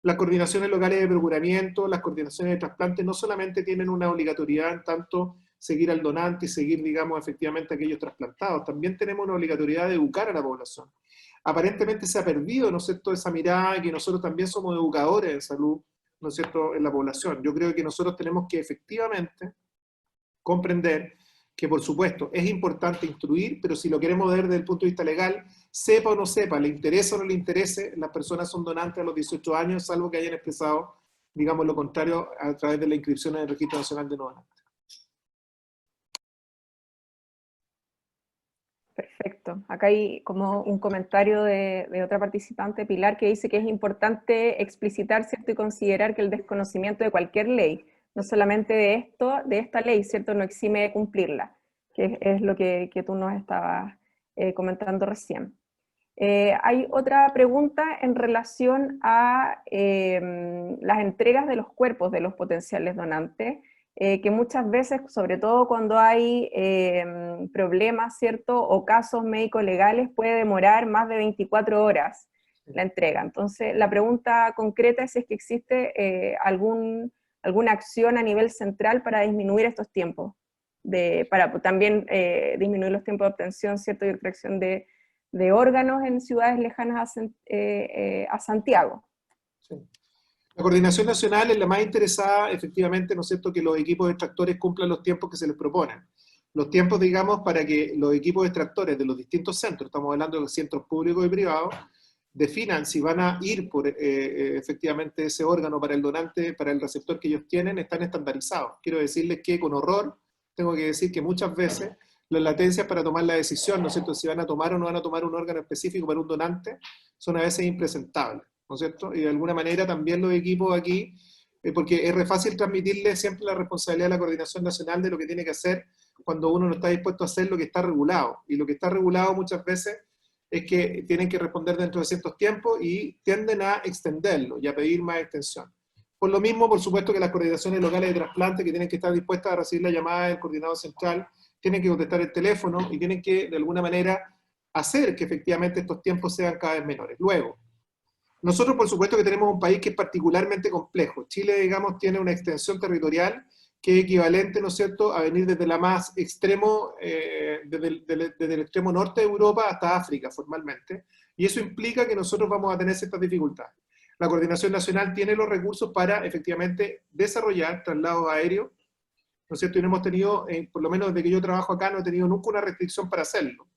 Las coordinaciones locales de procuramiento, las coordinaciones de trasplante no solamente tienen una obligatoriedad en tanto seguir al donante y seguir, digamos, efectivamente a aquellos trasplantados, también tenemos una obligatoriedad de educar a la población. Aparentemente se ha perdido, ¿no es cierto?, esa mirada que nosotros también somos educadores en salud, ¿no es cierto?, en la población. Yo creo que nosotros tenemos que efectivamente comprender que, por supuesto, es importante instruir, pero si lo queremos ver desde el punto de vista legal, sepa o no sepa, le interese o no le interese, las personas son donantes a los 18 años, salvo que hayan expresado, digamos, lo contrario a través de la inscripción en el Registro Nacional de No Donantes. Perfecto. Acá hay como un comentario de otra participante, Pilar, que dice que es importante explicitar, ¿cierto?, y considerar que el desconocimiento de cualquier ley, no solamente de esta ley, ¿cierto?, no exime de cumplirla, que es lo que tú nos estabas comentando recién. Hay otra pregunta en relación a las entregas de los cuerpos de los potenciales donantes, que muchas veces, sobre todo cuando hay problemas, ¿cierto?, o casos médicos legales, puede demorar más de 24 horas la entrega. Entonces, la pregunta concreta es si es que existe alguna acción a nivel central para disminuir estos tiempos, para también disminuir los tiempos de obtención, ¿cierto?, y extracción de órganos en ciudades lejanas a Santiago. Sí. La coordinación nacional es la más interesada, efectivamente, ¿no es cierto?, que los equipos de extractores cumplan los tiempos que se les proponen. Los tiempos, digamos, para que los equipos de extractores de los distintos centros, estamos hablando de los centros públicos y privados, definan si van a ir por efectivamente ese órgano para el donante, para el receptor que ellos tienen, están estandarizados. Quiero decirles que con horror tengo que decir que muchas veces las latencias para tomar la decisión, ¿no es cierto?, si van a tomar o no van a tomar un órgano específico para un donante, son a veces impresentables, ¿no es cierto? Y de alguna manera también los equipos aquí, porque es re fácil transmitirle siempre la responsabilidad de la coordinación nacional de lo que tiene que hacer cuando uno no está dispuesto a hacer lo que está regulado. Y lo que está regulado muchas veces es que tienen que responder dentro de ciertos tiempos y tienden a extenderlo y a pedir más extensión. Por lo mismo, por supuesto, que las coordinaciones locales de trasplante, que tienen que estar dispuestas a recibir la llamada del coordinador central, tienen que contestar el teléfono y tienen que, de alguna manera, hacer que efectivamente estos tiempos sean cada vez menores. Luego, nosotros por supuesto que tenemos un país que es particularmente complejo. Chile, digamos, tiene una extensión territorial que es equivalente, ¿no es cierto?, a venir desde la más extremo, desde el extremo norte de Europa hasta África formalmente, y eso implica que nosotros vamos a tener ciertas dificultades. La Coordinación Nacional tiene los recursos para efectivamente desarrollar traslados aéreos, ¿no es cierto? Y no hemos tenido, por lo menos desde que yo trabajo acá, no he tenido nunca una restricción para hacerlo.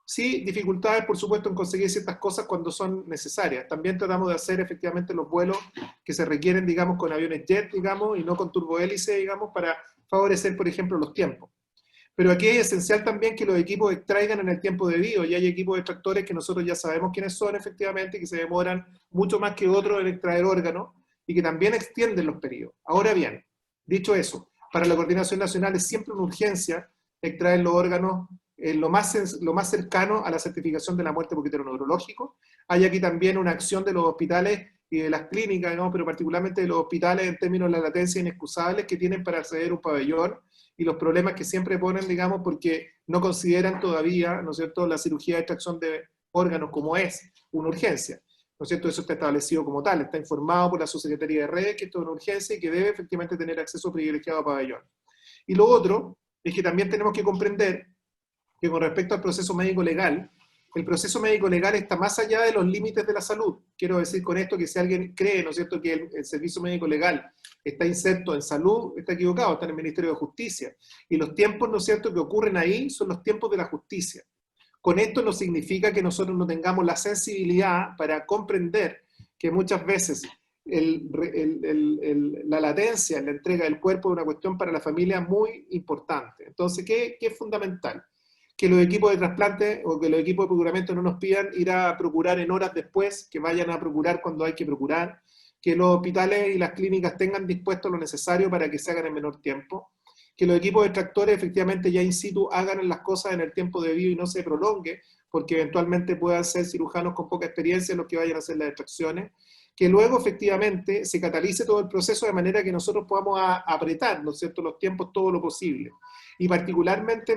Sí, dificultades, por supuesto, en conseguir ciertas cosas cuando son necesarias. También tratamos de hacer efectivamente los vuelos que se requieren, digamos, con aviones jet, digamos, y no con turbohélice, digamos, para favorecer, por ejemplo, los tiempos. Pero aquí es esencial también que los equipos extraigan en el tiempo debido, y hay equipos de extractores que nosotros ya sabemos quiénes son efectivamente, que se demoran mucho más que otros en extraer órganos, y que también extienden los periodos. Ahora bien, dicho eso, para la Coordinación Nacional es siempre una urgencia extraer los órganos lo más cercano a la certificación de la muerte por criterio neurológico. Hay aquí también una acción de los hospitales y de las clínicas, ¿no?, pero particularmente de los hospitales en términos de la latencia inexcusables que tienen para acceder a un pabellón, y los problemas que siempre ponen, digamos, porque no consideran todavía, ¿no es cierto?, la cirugía de extracción de órganos como es una urgencia, ¿no es cierto? Eso está establecido como tal, está informado por la Subsecretaría de Redes que esto es una urgencia y que debe efectivamente tener acceso privilegiado a pabellón. Y lo otro es que también tenemos que comprender que con respecto al proceso médico legal, el proceso médico legal está más allá de los límites de la salud. Quiero decir con esto que si alguien cree, ¿no es cierto?, que el servicio médico legal está inserto en salud, está equivocado, está en el Ministerio de Justicia. Y los tiempos, ¿no es cierto?, que ocurren ahí son los tiempos de la justicia. Con esto no significa que nosotros no tengamos la sensibilidad para comprender que muchas veces la latencia en la entrega del cuerpo es una cuestión para la familia muy importante. Entonces, ¿qué es fundamental? Que los equipos de trasplante o que los equipos de procuramiento no nos pidan ir a procurar en horas después, que vayan a procurar cuando hay que procurar, que los hospitales y las clínicas tengan dispuesto lo necesario para que se hagan en menor tiempo, que los equipos de extractores efectivamente ya in situ hagan las cosas en el tiempo debido y no se prolongue, porque eventualmente puedan ser cirujanos con poca experiencia los que vayan a hacer las extracciones, que luego efectivamente se catalice todo el proceso de manera que nosotros podamos apretar, ¿no es cierto?, los tiempos todo lo posible. Y particularmente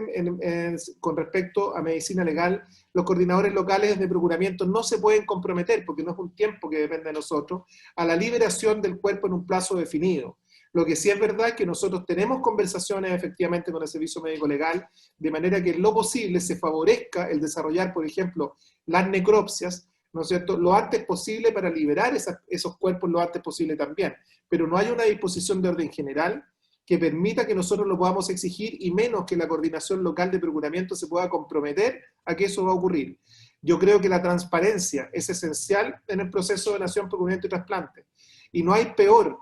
con respecto a medicina legal, los coordinadores locales de procuramiento no se pueden comprometer, porque no es un tiempo que depende de nosotros, a la liberación del cuerpo en un plazo definido. Lo que sí es verdad es que nosotros tenemos conversaciones efectivamente con el servicio médico legal, de manera que en lo posible se favorezca el desarrollar, por ejemplo, las necropsias, ¿no es cierto?, lo antes posible para liberar esos cuerpos lo antes posible también. Pero no hay una disposición de orden general que permita que nosotros lo podamos exigir, y menos que la coordinación local de procuramiento se pueda comprometer a que eso va a ocurrir. Yo creo que la transparencia es esencial en el proceso de donación, procuramiento y trasplante. Y no hay peor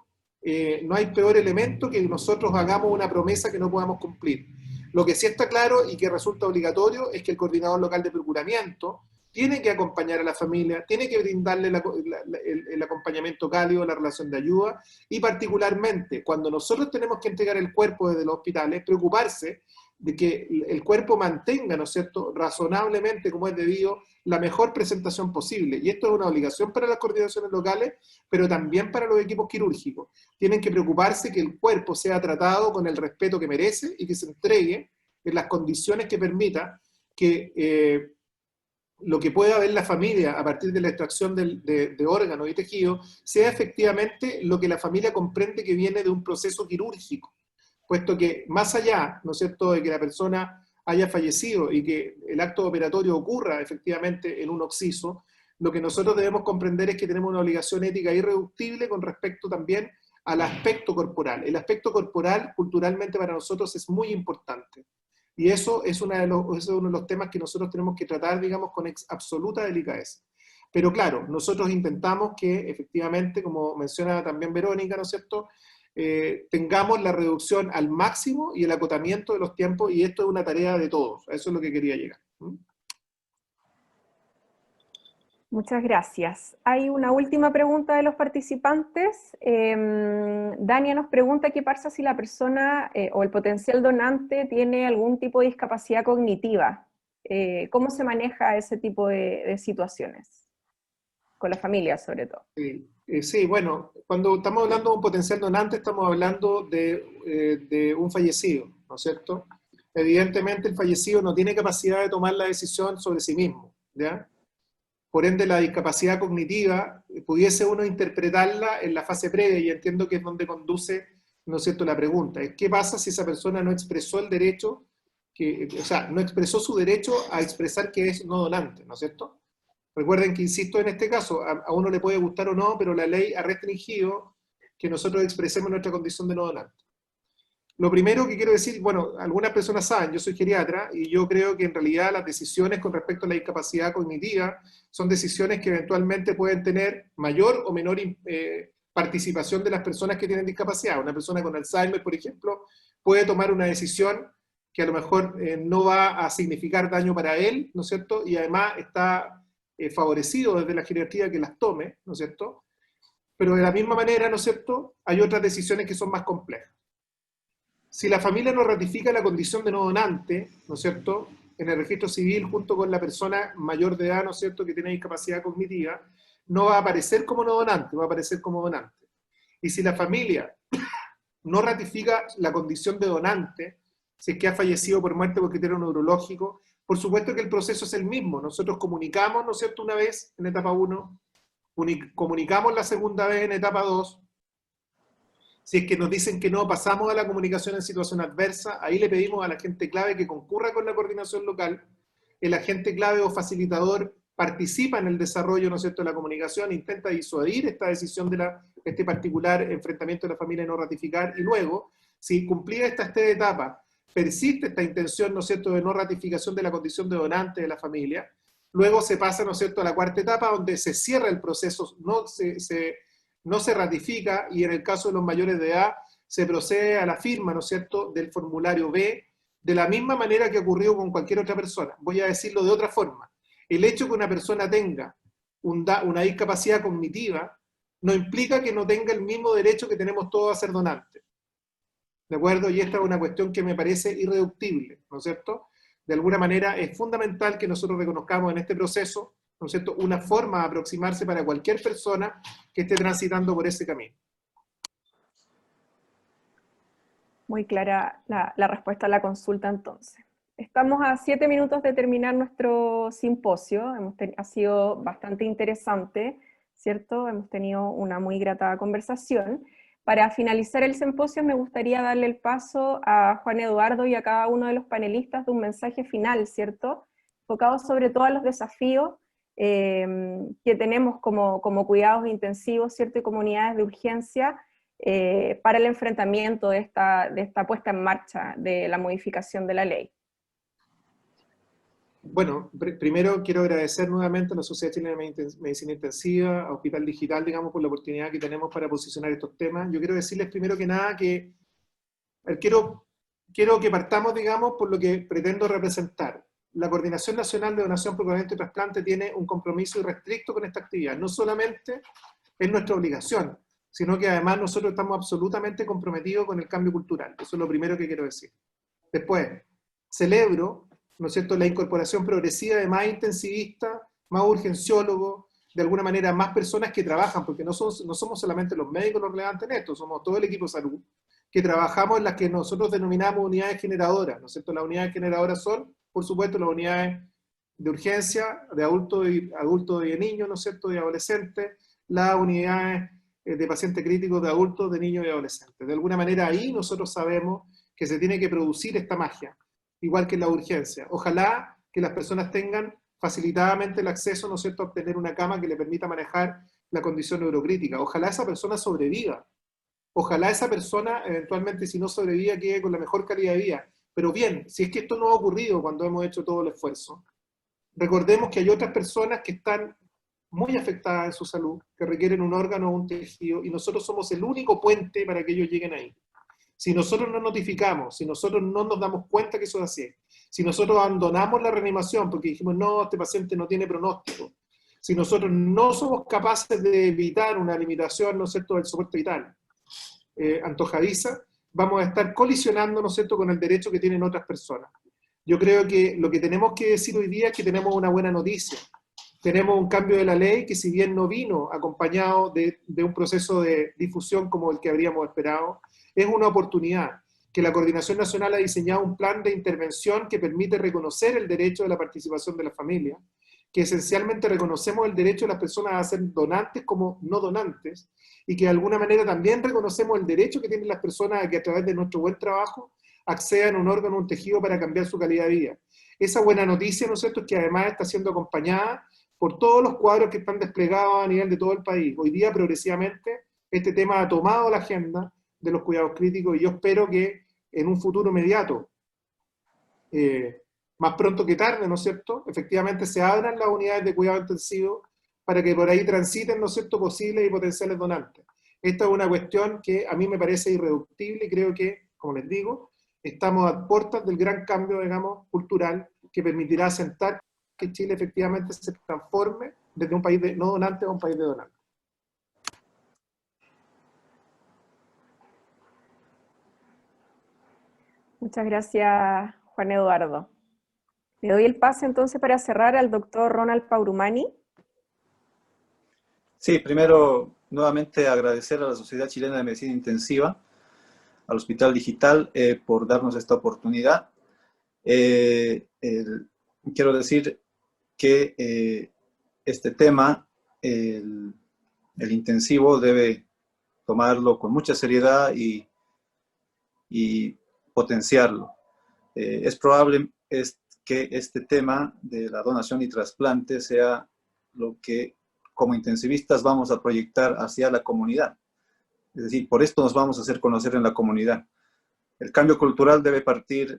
elemento que nosotros hagamos una promesa que no podamos cumplir. Lo que sí está claro y que resulta obligatorio es que el coordinador local de procuramiento tiene que acompañar a la familia, tiene que brindarle el acompañamiento cálido, la relación de ayuda, y particularmente cuando nosotros tenemos que entregar el cuerpo desde los hospitales, preocuparse de que el cuerpo mantenga, ¿no es cierto?, razonablemente, como es debido, la mejor presentación posible. Y esto es una obligación para las coordinaciones locales, pero también para los equipos quirúrgicos. Tienen que preocuparse que el cuerpo sea tratado con el respeto que merece y que se entregue en las condiciones que permita que lo que pueda ver la familia a partir de la extracción de órganos y tejidos sea efectivamente lo que la familia comprende que viene de un proceso quirúrgico, puesto que más allá, ¿no es cierto?, de que la persona haya fallecido y que el acto operatorio ocurra efectivamente en un occiso, lo que nosotros debemos comprender es que tenemos una obligación ética irreductible con respecto también al aspecto corporal. El aspecto corporal culturalmente para nosotros es muy importante. Y eso es uno de los temas que nosotros tenemos que tratar, digamos, con absoluta delicadeza. Pero claro, nosotros intentamos que efectivamente, como menciona también Verónica, ¿no es cierto?, tengamos la reducción al máximo y el acotamiento de los tiempos, y esto es una tarea de todos. A eso es lo que quería llegar. Muchas gracias. Hay una última pregunta de los participantes. Dania nos pregunta qué pasa si la persona o el potencial donante tiene algún tipo de discapacidad cognitiva. ¿Cómo se maneja ese tipo de situaciones? Con la familia, sobre todo. Sí, bueno, cuando estamos hablando de un potencial donante, estamos hablando de un fallecido, ¿no es cierto? evidentemente el fallecido no tiene capacidad de tomar la decisión sobre sí mismo, ¿ya? Por ende, la discapacidad cognitiva pudiese uno interpretarla en la fase previa, y entiendo que es donde conduce, ¿no es cierto?, la pregunta. Es ¿qué pasa si esa persona no expresó el derecho, o sea, no expresó su derecho a expresar que es no donante, ¿no es cierto? Recuerden que, insisto, en este caso, a uno le puede gustar o no, pero la ley ha restringido que nosotros expresemos nuestra condición de no donante. Lo primero que quiero decir, bueno, algunas personas saben, yo soy geriatra y yo creo que en realidad las decisiones con respecto a la discapacidad cognitiva son decisiones que eventualmente pueden tener mayor o menor participación de las personas que tienen discapacidad. Una persona con Alzheimer, por ejemplo, puede tomar una decisión que a lo mejor no va a significar daño para él, ¿no es cierto? Y además está favorecido desde la geriatría que las tome, ¿no es cierto? Pero de la misma manera, ¿no es cierto?, hay otras decisiones que son más complejas. Si la familia no ratifica la condición de no donante, ¿no es cierto?, en el registro civil junto con la persona mayor de edad, ¿no es cierto?, que tiene discapacidad cognitiva, no va a aparecer como no donante, va a aparecer como donante. Y si la familia no ratifica la condición de donante, si es que ha fallecido por muerte por criterio neurológico, por supuesto que el proceso es el mismo. Nosotros comunicamos, ¿no es cierto?, una vez en etapa 1, comunicamos la segunda vez en etapa 2, si es que nos dicen que no, pasamos a la comunicación en situación adversa, ahí le pedimos al agente clave que concurra con la coordinación local, el agente clave o facilitador participa en el desarrollo, ¿no es cierto?, de la comunicación, intenta disuadir esta decisión de este particular enfrentamiento de la familia y no ratificar, y luego, si cumplida esta etapa, persiste esta intención, ¿no es cierto?, de no ratificación de la condición de donante de la familia, luego se pasa, ¿no es cierto?, a la cuarta etapa, donde se cierra el proceso, no se ratifica, y en el caso de los mayores de edad, se procede a la firma, ¿no es cierto?, del formulario B, de la misma manera que ocurrió con cualquier otra persona. Voy a decirlo de otra forma. El hecho que una persona tenga una discapacidad cognitiva no implica que no tenga el mismo derecho que tenemos todos a ser donantes. ¿De acuerdo? Y esta es una cuestión que me parece irreductible, ¿no es cierto? De alguna manera es fundamental que nosotros reconozcamos en este proceso, ¿no es cierto?, una forma de aproximarse para cualquier persona que esté transitando por ese camino. Muy clara la respuesta a la consulta entonces. Estamos a 7 minutos de terminar nuestro simposio, ha sido bastante interesante, ¿cierto? Hemos tenido una muy grata conversación. Para finalizar el simposio me gustaría darle el paso a Juan Eduardo y a cada uno de los panelistas de un mensaje final, ¿cierto?, enfocado sobre todo a los desafíos que tenemos como cuidados intensivos, ¿cierto?, y comunidades de urgencia para el enfrentamiento de esta puesta en marcha de la modificación de la ley. Bueno, primero quiero agradecer nuevamente a la Sociedad Chilena de Medicina Intensiva, a Hospital Digital, digamos, por la oportunidad que tenemos para posicionar estos temas. Yo quiero decirles primero que nada que quiero que partamos, digamos, por lo que pretendo representar. La Coordinación Nacional de Donación, Procuramiento y Trasplante tiene un compromiso irrestricto con esta actividad. No solamente es nuestra obligación, sino que además nosotros estamos absolutamente comprometidos con el cambio cultural. Eso es lo primero que quiero decir. Después, celebro, ¿no es cierto?, la incorporación progresiva de más intensivistas, más urgenciólogos, de alguna manera más personas que trabajan, porque no somos solamente los médicos los relevantes en esto, somos todo el equipo de salud, que trabajamos en las que nosotros denominamos unidades generadoras, ¿no es cierto? Las unidades generadoras son, por supuesto, las unidades de urgencia, de adultos y de niños, ¿no es cierto?, de adolescentes, las unidades de pacientes críticos de adultos, de niños y adolescentes. De alguna manera ahí nosotros sabemos que se tiene que producir esta magia, igual que en la urgencia. Ojalá que las personas tengan facilitadamente el acceso, ¿no es cierto?, a obtener una cama que le permita manejar la condición neurocrítica. Ojalá esa persona sobreviva. Ojalá esa persona, eventualmente, si no sobreviva, quede con la mejor calidad de vida. Pero bien, si es que esto no ha ocurrido cuando hemos hecho todo el esfuerzo, recordemos que hay otras personas que están muy afectadas en su salud, que requieren un órgano o un tejido, y nosotros somos el único puente para que ellos lleguen ahí. Si nosotros no notificamos, si nosotros no nos damos cuenta que eso es así, si nosotros abandonamos la reanimación porque dijimos, no, este paciente no tiene pronóstico, si nosotros no somos capaces de evitar una limitación, ¿no es cierto?, del soporte vital antojadiza, vamos a estar colisionando, ¿no es cierto?, con el derecho que tienen otras personas. Yo creo que lo que tenemos que decir hoy día es que tenemos una buena noticia. Tenemos un cambio de la ley que, si bien no vino acompañado de un proceso de difusión como el que habríamos esperado, es una oportunidad que la Coordinación Nacional ha diseñado un plan de intervención que permite reconocer el derecho de la participación de la familia, que esencialmente reconocemos el derecho de las personas a ser donantes como no donantes, y que de alguna manera también reconocemos el derecho que tienen las personas a que a través de nuestro buen trabajo accedan a un órgano, un tejido para cambiar su calidad de vida. Esa buena noticia, ¿no es cierto?, es que además está siendo acompañada por todos los cuadros que están desplegados a nivel de todo el país. Hoy día, progresivamente, este tema ha tomado la agenda de los cuidados críticos y yo espero que en un futuro inmediato, más pronto que tarde, ¿no es cierto?, efectivamente se abran las unidades de cuidado intensivo para que por ahí transiten, ¿no es cierto?, posibles y potenciales donantes. Esta es una cuestión que a mí me parece irreductible y creo que, como les digo, estamos a puertas del gran cambio, digamos, cultural que permitirá asentar que Chile efectivamente se transforme desde un país de no donante a un país de donante. Muchas gracias, Juan Eduardo. Le doy el pase entonces para cerrar al doctor Ronald Paurumani. Sí, primero, nuevamente agradecer a la Sociedad Chilena de Medicina Intensiva, al Hospital Digital, por darnos esta oportunidad. Quiero decir que este tema, el intensivo, debe tomarlo con mucha seriedad y potenciarlo. Es probable que este tema de la donación y trasplante sea lo que como intensivistas vamos a proyectar hacia la comunidad. Es decir, por esto nos vamos a hacer conocer en la comunidad. El cambio cultural debe partir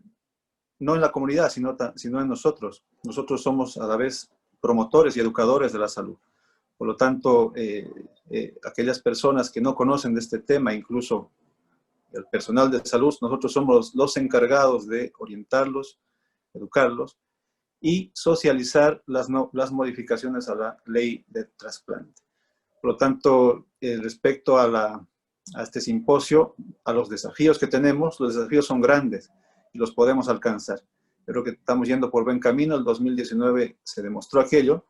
no en la comunidad, sino en nosotros. Nosotros somos a la vez promotores y educadores de la salud. Por lo tanto, aquellas personas que no conocen de este tema, incluso el personal de salud, nosotros somos los encargados de orientarlos, educarlos y socializar las modificaciones a la ley de trasplante. Por lo tanto, respecto a este simposio, a los desafíos que tenemos, los desafíos son grandes y los podemos alcanzar. Creo que estamos yendo por buen camino. El 2019 se demostró aquello,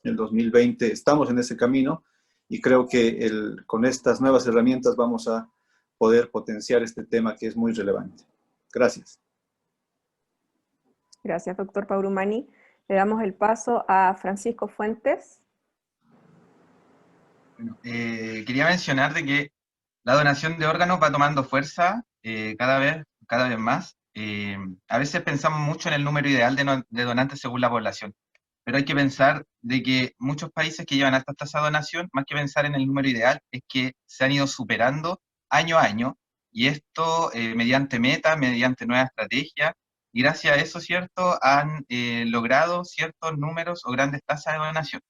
el 2020 estamos en ese camino y creo que con estas nuevas herramientas vamos a poder potenciar este tema que es muy relevante. Gracias. Gracias, doctor Paurumani. Le damos el paso a Francisco Fuentes. Bueno, quería mencionar de que la donación de órganos va tomando fuerza cada vez más. A veces pensamos mucho en el número ideal de donantes según la población, pero hay que pensar de que muchos países que llevan altas tasas de donación, más que pensar en el número ideal, es que se han ido superando año a año, y esto mediante metas, mediante nuevas estrategias, y gracias a eso, ¿cierto?, han logrado ciertos números o grandes tasas de donación.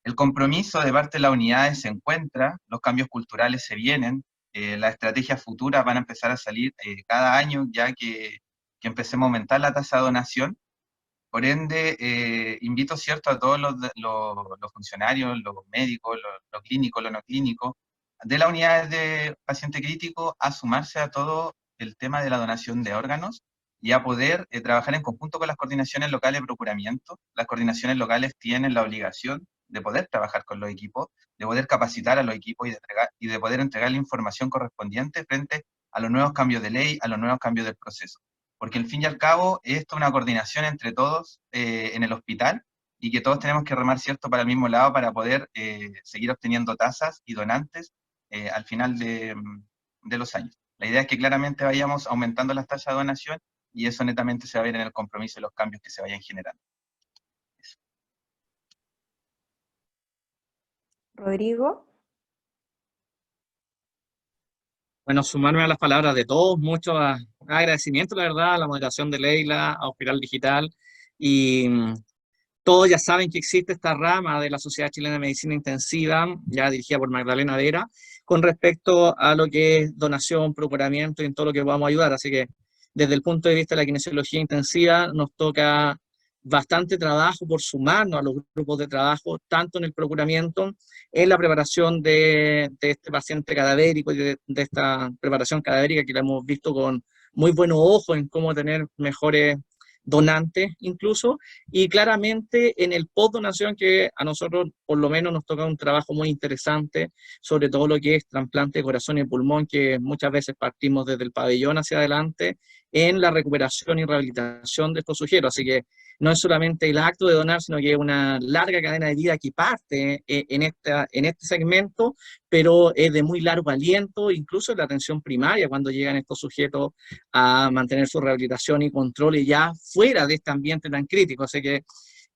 El compromiso de parte de las unidades se encuentra, los cambios culturales se vienen, las estrategias futuras van a empezar a salir cada año, ya que empecemos a aumentar la tasa de donación. Por ende, invito, ¿cierto?, a todos los funcionarios, los médicos, los clínicos, los no clínicos, de las unidades de paciente crítico a sumarse a todo el tema de la donación de órganos y a poder trabajar en conjunto con las coordinaciones locales de procuramiento. Las coordinaciones locales tienen la obligación de poder trabajar con los equipos, de poder capacitar a los equipos y de poder entregar la información correspondiente frente a los nuevos cambios de ley, a los nuevos cambios del proceso. Porque al fin y al cabo, esto es una coordinación entre todos en el hospital y que todos tenemos que remar, ¿cierto?, para el mismo lado para poder seguir obteniendo tasas y donantes al final de los años. La idea es que claramente vayamos aumentando las tasas de donación y eso netamente se va a ver en el compromiso y los cambios que se vayan generando. Eso. Rodrigo. Bueno, sumarme a las palabras de todos, mucho agradecimiento, la verdad, a la moderación de Leila, a Hospital Digital, y todos ya saben que existe esta rama de la Sociedad Chilena de Medicina Intensiva, ya dirigida por Magdalena Vera, con respecto a lo que es donación, procuramiento y en todo lo que vamos a ayudar. Así que desde el punto de vista de la kinesiología intensiva nos toca bastante trabajo por sumarnos a los grupos de trabajo, tanto en el procuramiento, en la preparación de este paciente cadavérico y de esta preparación cadavérica que la hemos visto con muy buenos ojos en cómo tener mejores donantes incluso, y claramente en el post-donación, que a nosotros por lo menos nos toca un trabajo muy interesante, sobre todo lo que es trasplante de corazón y pulmón, que muchas veces partimos desde el pabellón hacia adelante, en la recuperación y rehabilitación de estos sujetos. Así que no es solamente el acto de donar, sino que es una larga cadena de vida que parte en este segmento, pero es de muy largo aliento, incluso en la atención primaria, cuando llegan estos sujetos a mantener su rehabilitación y control y ya fuera de este ambiente tan crítico. Así que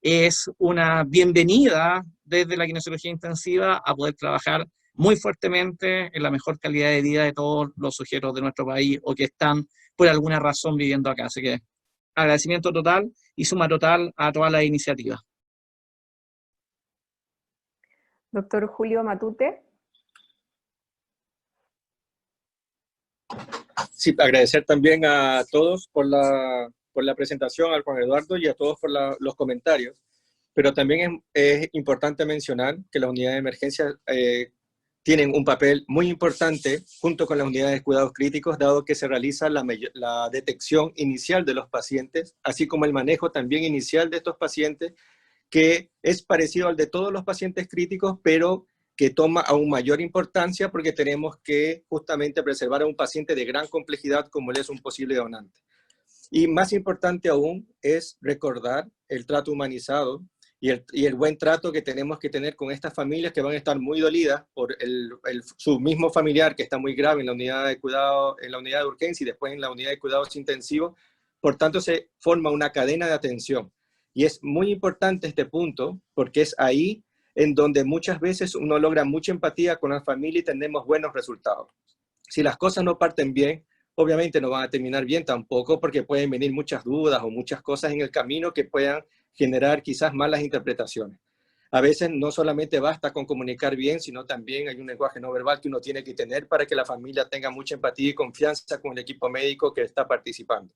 es una bienvenida desde la kinesiología intensiva a poder trabajar muy fuertemente en la mejor calidad de vida de todos los sujetos de nuestro país o que están por alguna razón viviendo acá. Así que agradecimiento total y suma total a todas las iniciativas. Doctor Julio Matute. Sí, agradecer también a todos por la presentación, al Juan Eduardo, y a todos por los comentarios. Pero también es importante mencionar que las unidades de emergencia tienen un papel muy importante junto con las unidades de cuidados críticos, dado que se realiza la detección inicial de los pacientes, así como el manejo también inicial de estos pacientes, que es parecido al de todos los pacientes críticos, pero que toma aún mayor importancia porque tenemos que justamente preservar a un paciente de gran complejidad como él es un posible donante. Y más importante aún es recordar el trato humanizado y el buen trato que tenemos que tener con estas familias que van a estar muy dolidas por su mismo familiar que está muy grave en la unidad de cuidado, en la unidad de urgencia y después en la unidad de cuidados intensivos. Por tanto, se forma una cadena de atención. Y es muy importante este punto porque es ahí en donde muchas veces uno logra mucha empatía con la familia y tenemos buenos resultados. Si las cosas no parten bien, obviamente no van a terminar bien tampoco, porque pueden venir muchas dudas o muchas cosas en el camino que puedan generar quizás malas interpretaciones. A veces no solamente basta con comunicar bien, sino también hay un lenguaje no verbal que uno tiene que tener para que la familia tenga mucha empatía y confianza con el equipo médico que está participando.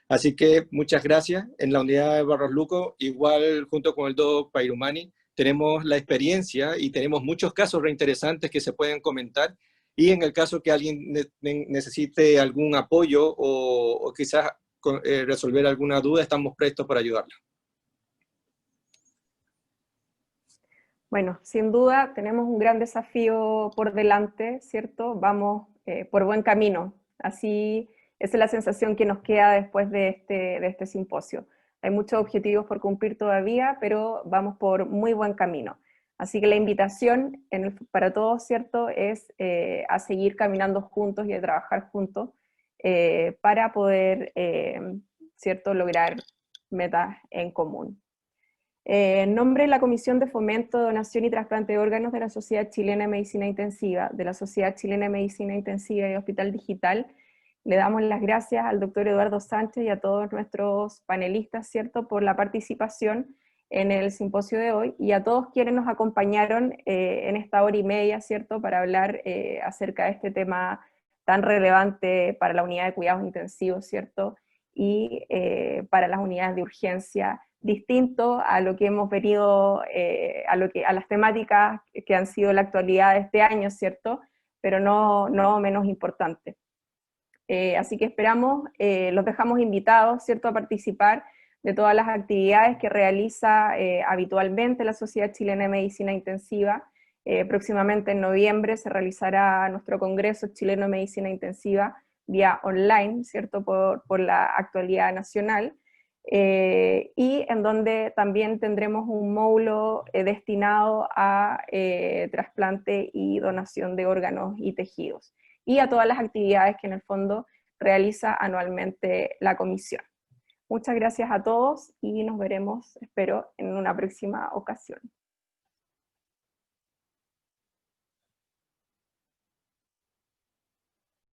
Así que muchas gracias. En la unidad de Barros Luco, igual junto con el Doc Pairumani, tenemos la experiencia y tenemos muchos casos reinteresantes que se pueden comentar. Y en el caso que alguien necesite algún apoyo o quizás resolver alguna duda, estamos prestos para ayudarla. Bueno, sin duda tenemos un gran desafío por delante, ¿cierto? Vamos por buen camino. Así, esa es la sensación que nos queda después de este simposio. Hay muchos objetivos por cumplir todavía, pero vamos por muy buen camino. Así que la invitación para todos, ¿cierto?, es a seguir caminando juntos y a trabajar juntos para poder, ¿cierto?, lograr metas en común. En nombre de la Comisión de Fomento, Donación y Trasplante de Órganos de la Sociedad Chilena de Medicina Intensiva, de la Sociedad Chilena de Medicina Intensiva y Hospital Digital, le damos las gracias al doctor Eduardo Sánchez y a todos nuestros panelistas, ¿cierto?, por la participación en el simposio de hoy, y a todos quienes nos acompañaron en esta hora y media, ¿cierto?, para hablar acerca de este tema tan relevante para la unidad de cuidados intensivos, ¿cierto?, y para las unidades de urgencia, distinto a lo que hemos venido, a las temáticas que han sido la actualidad de este año, ¿cierto?, pero no menos importante. Así que esperamos, los dejamos invitados, ¿cierto?, a participar de todas las actividades que realiza habitualmente la Sociedad Chilena de Medicina Intensiva. Próximamente en noviembre se realizará nuestro Congreso Chileno de Medicina Intensiva vía online, ¿cierto?, por la actualidad nacional, y en donde también tendremos un módulo destinado a trasplante y donación de órganos y tejidos, y a todas las actividades que en el fondo realiza anualmente la comisión. Muchas gracias a todos y nos veremos, espero, en una próxima ocasión.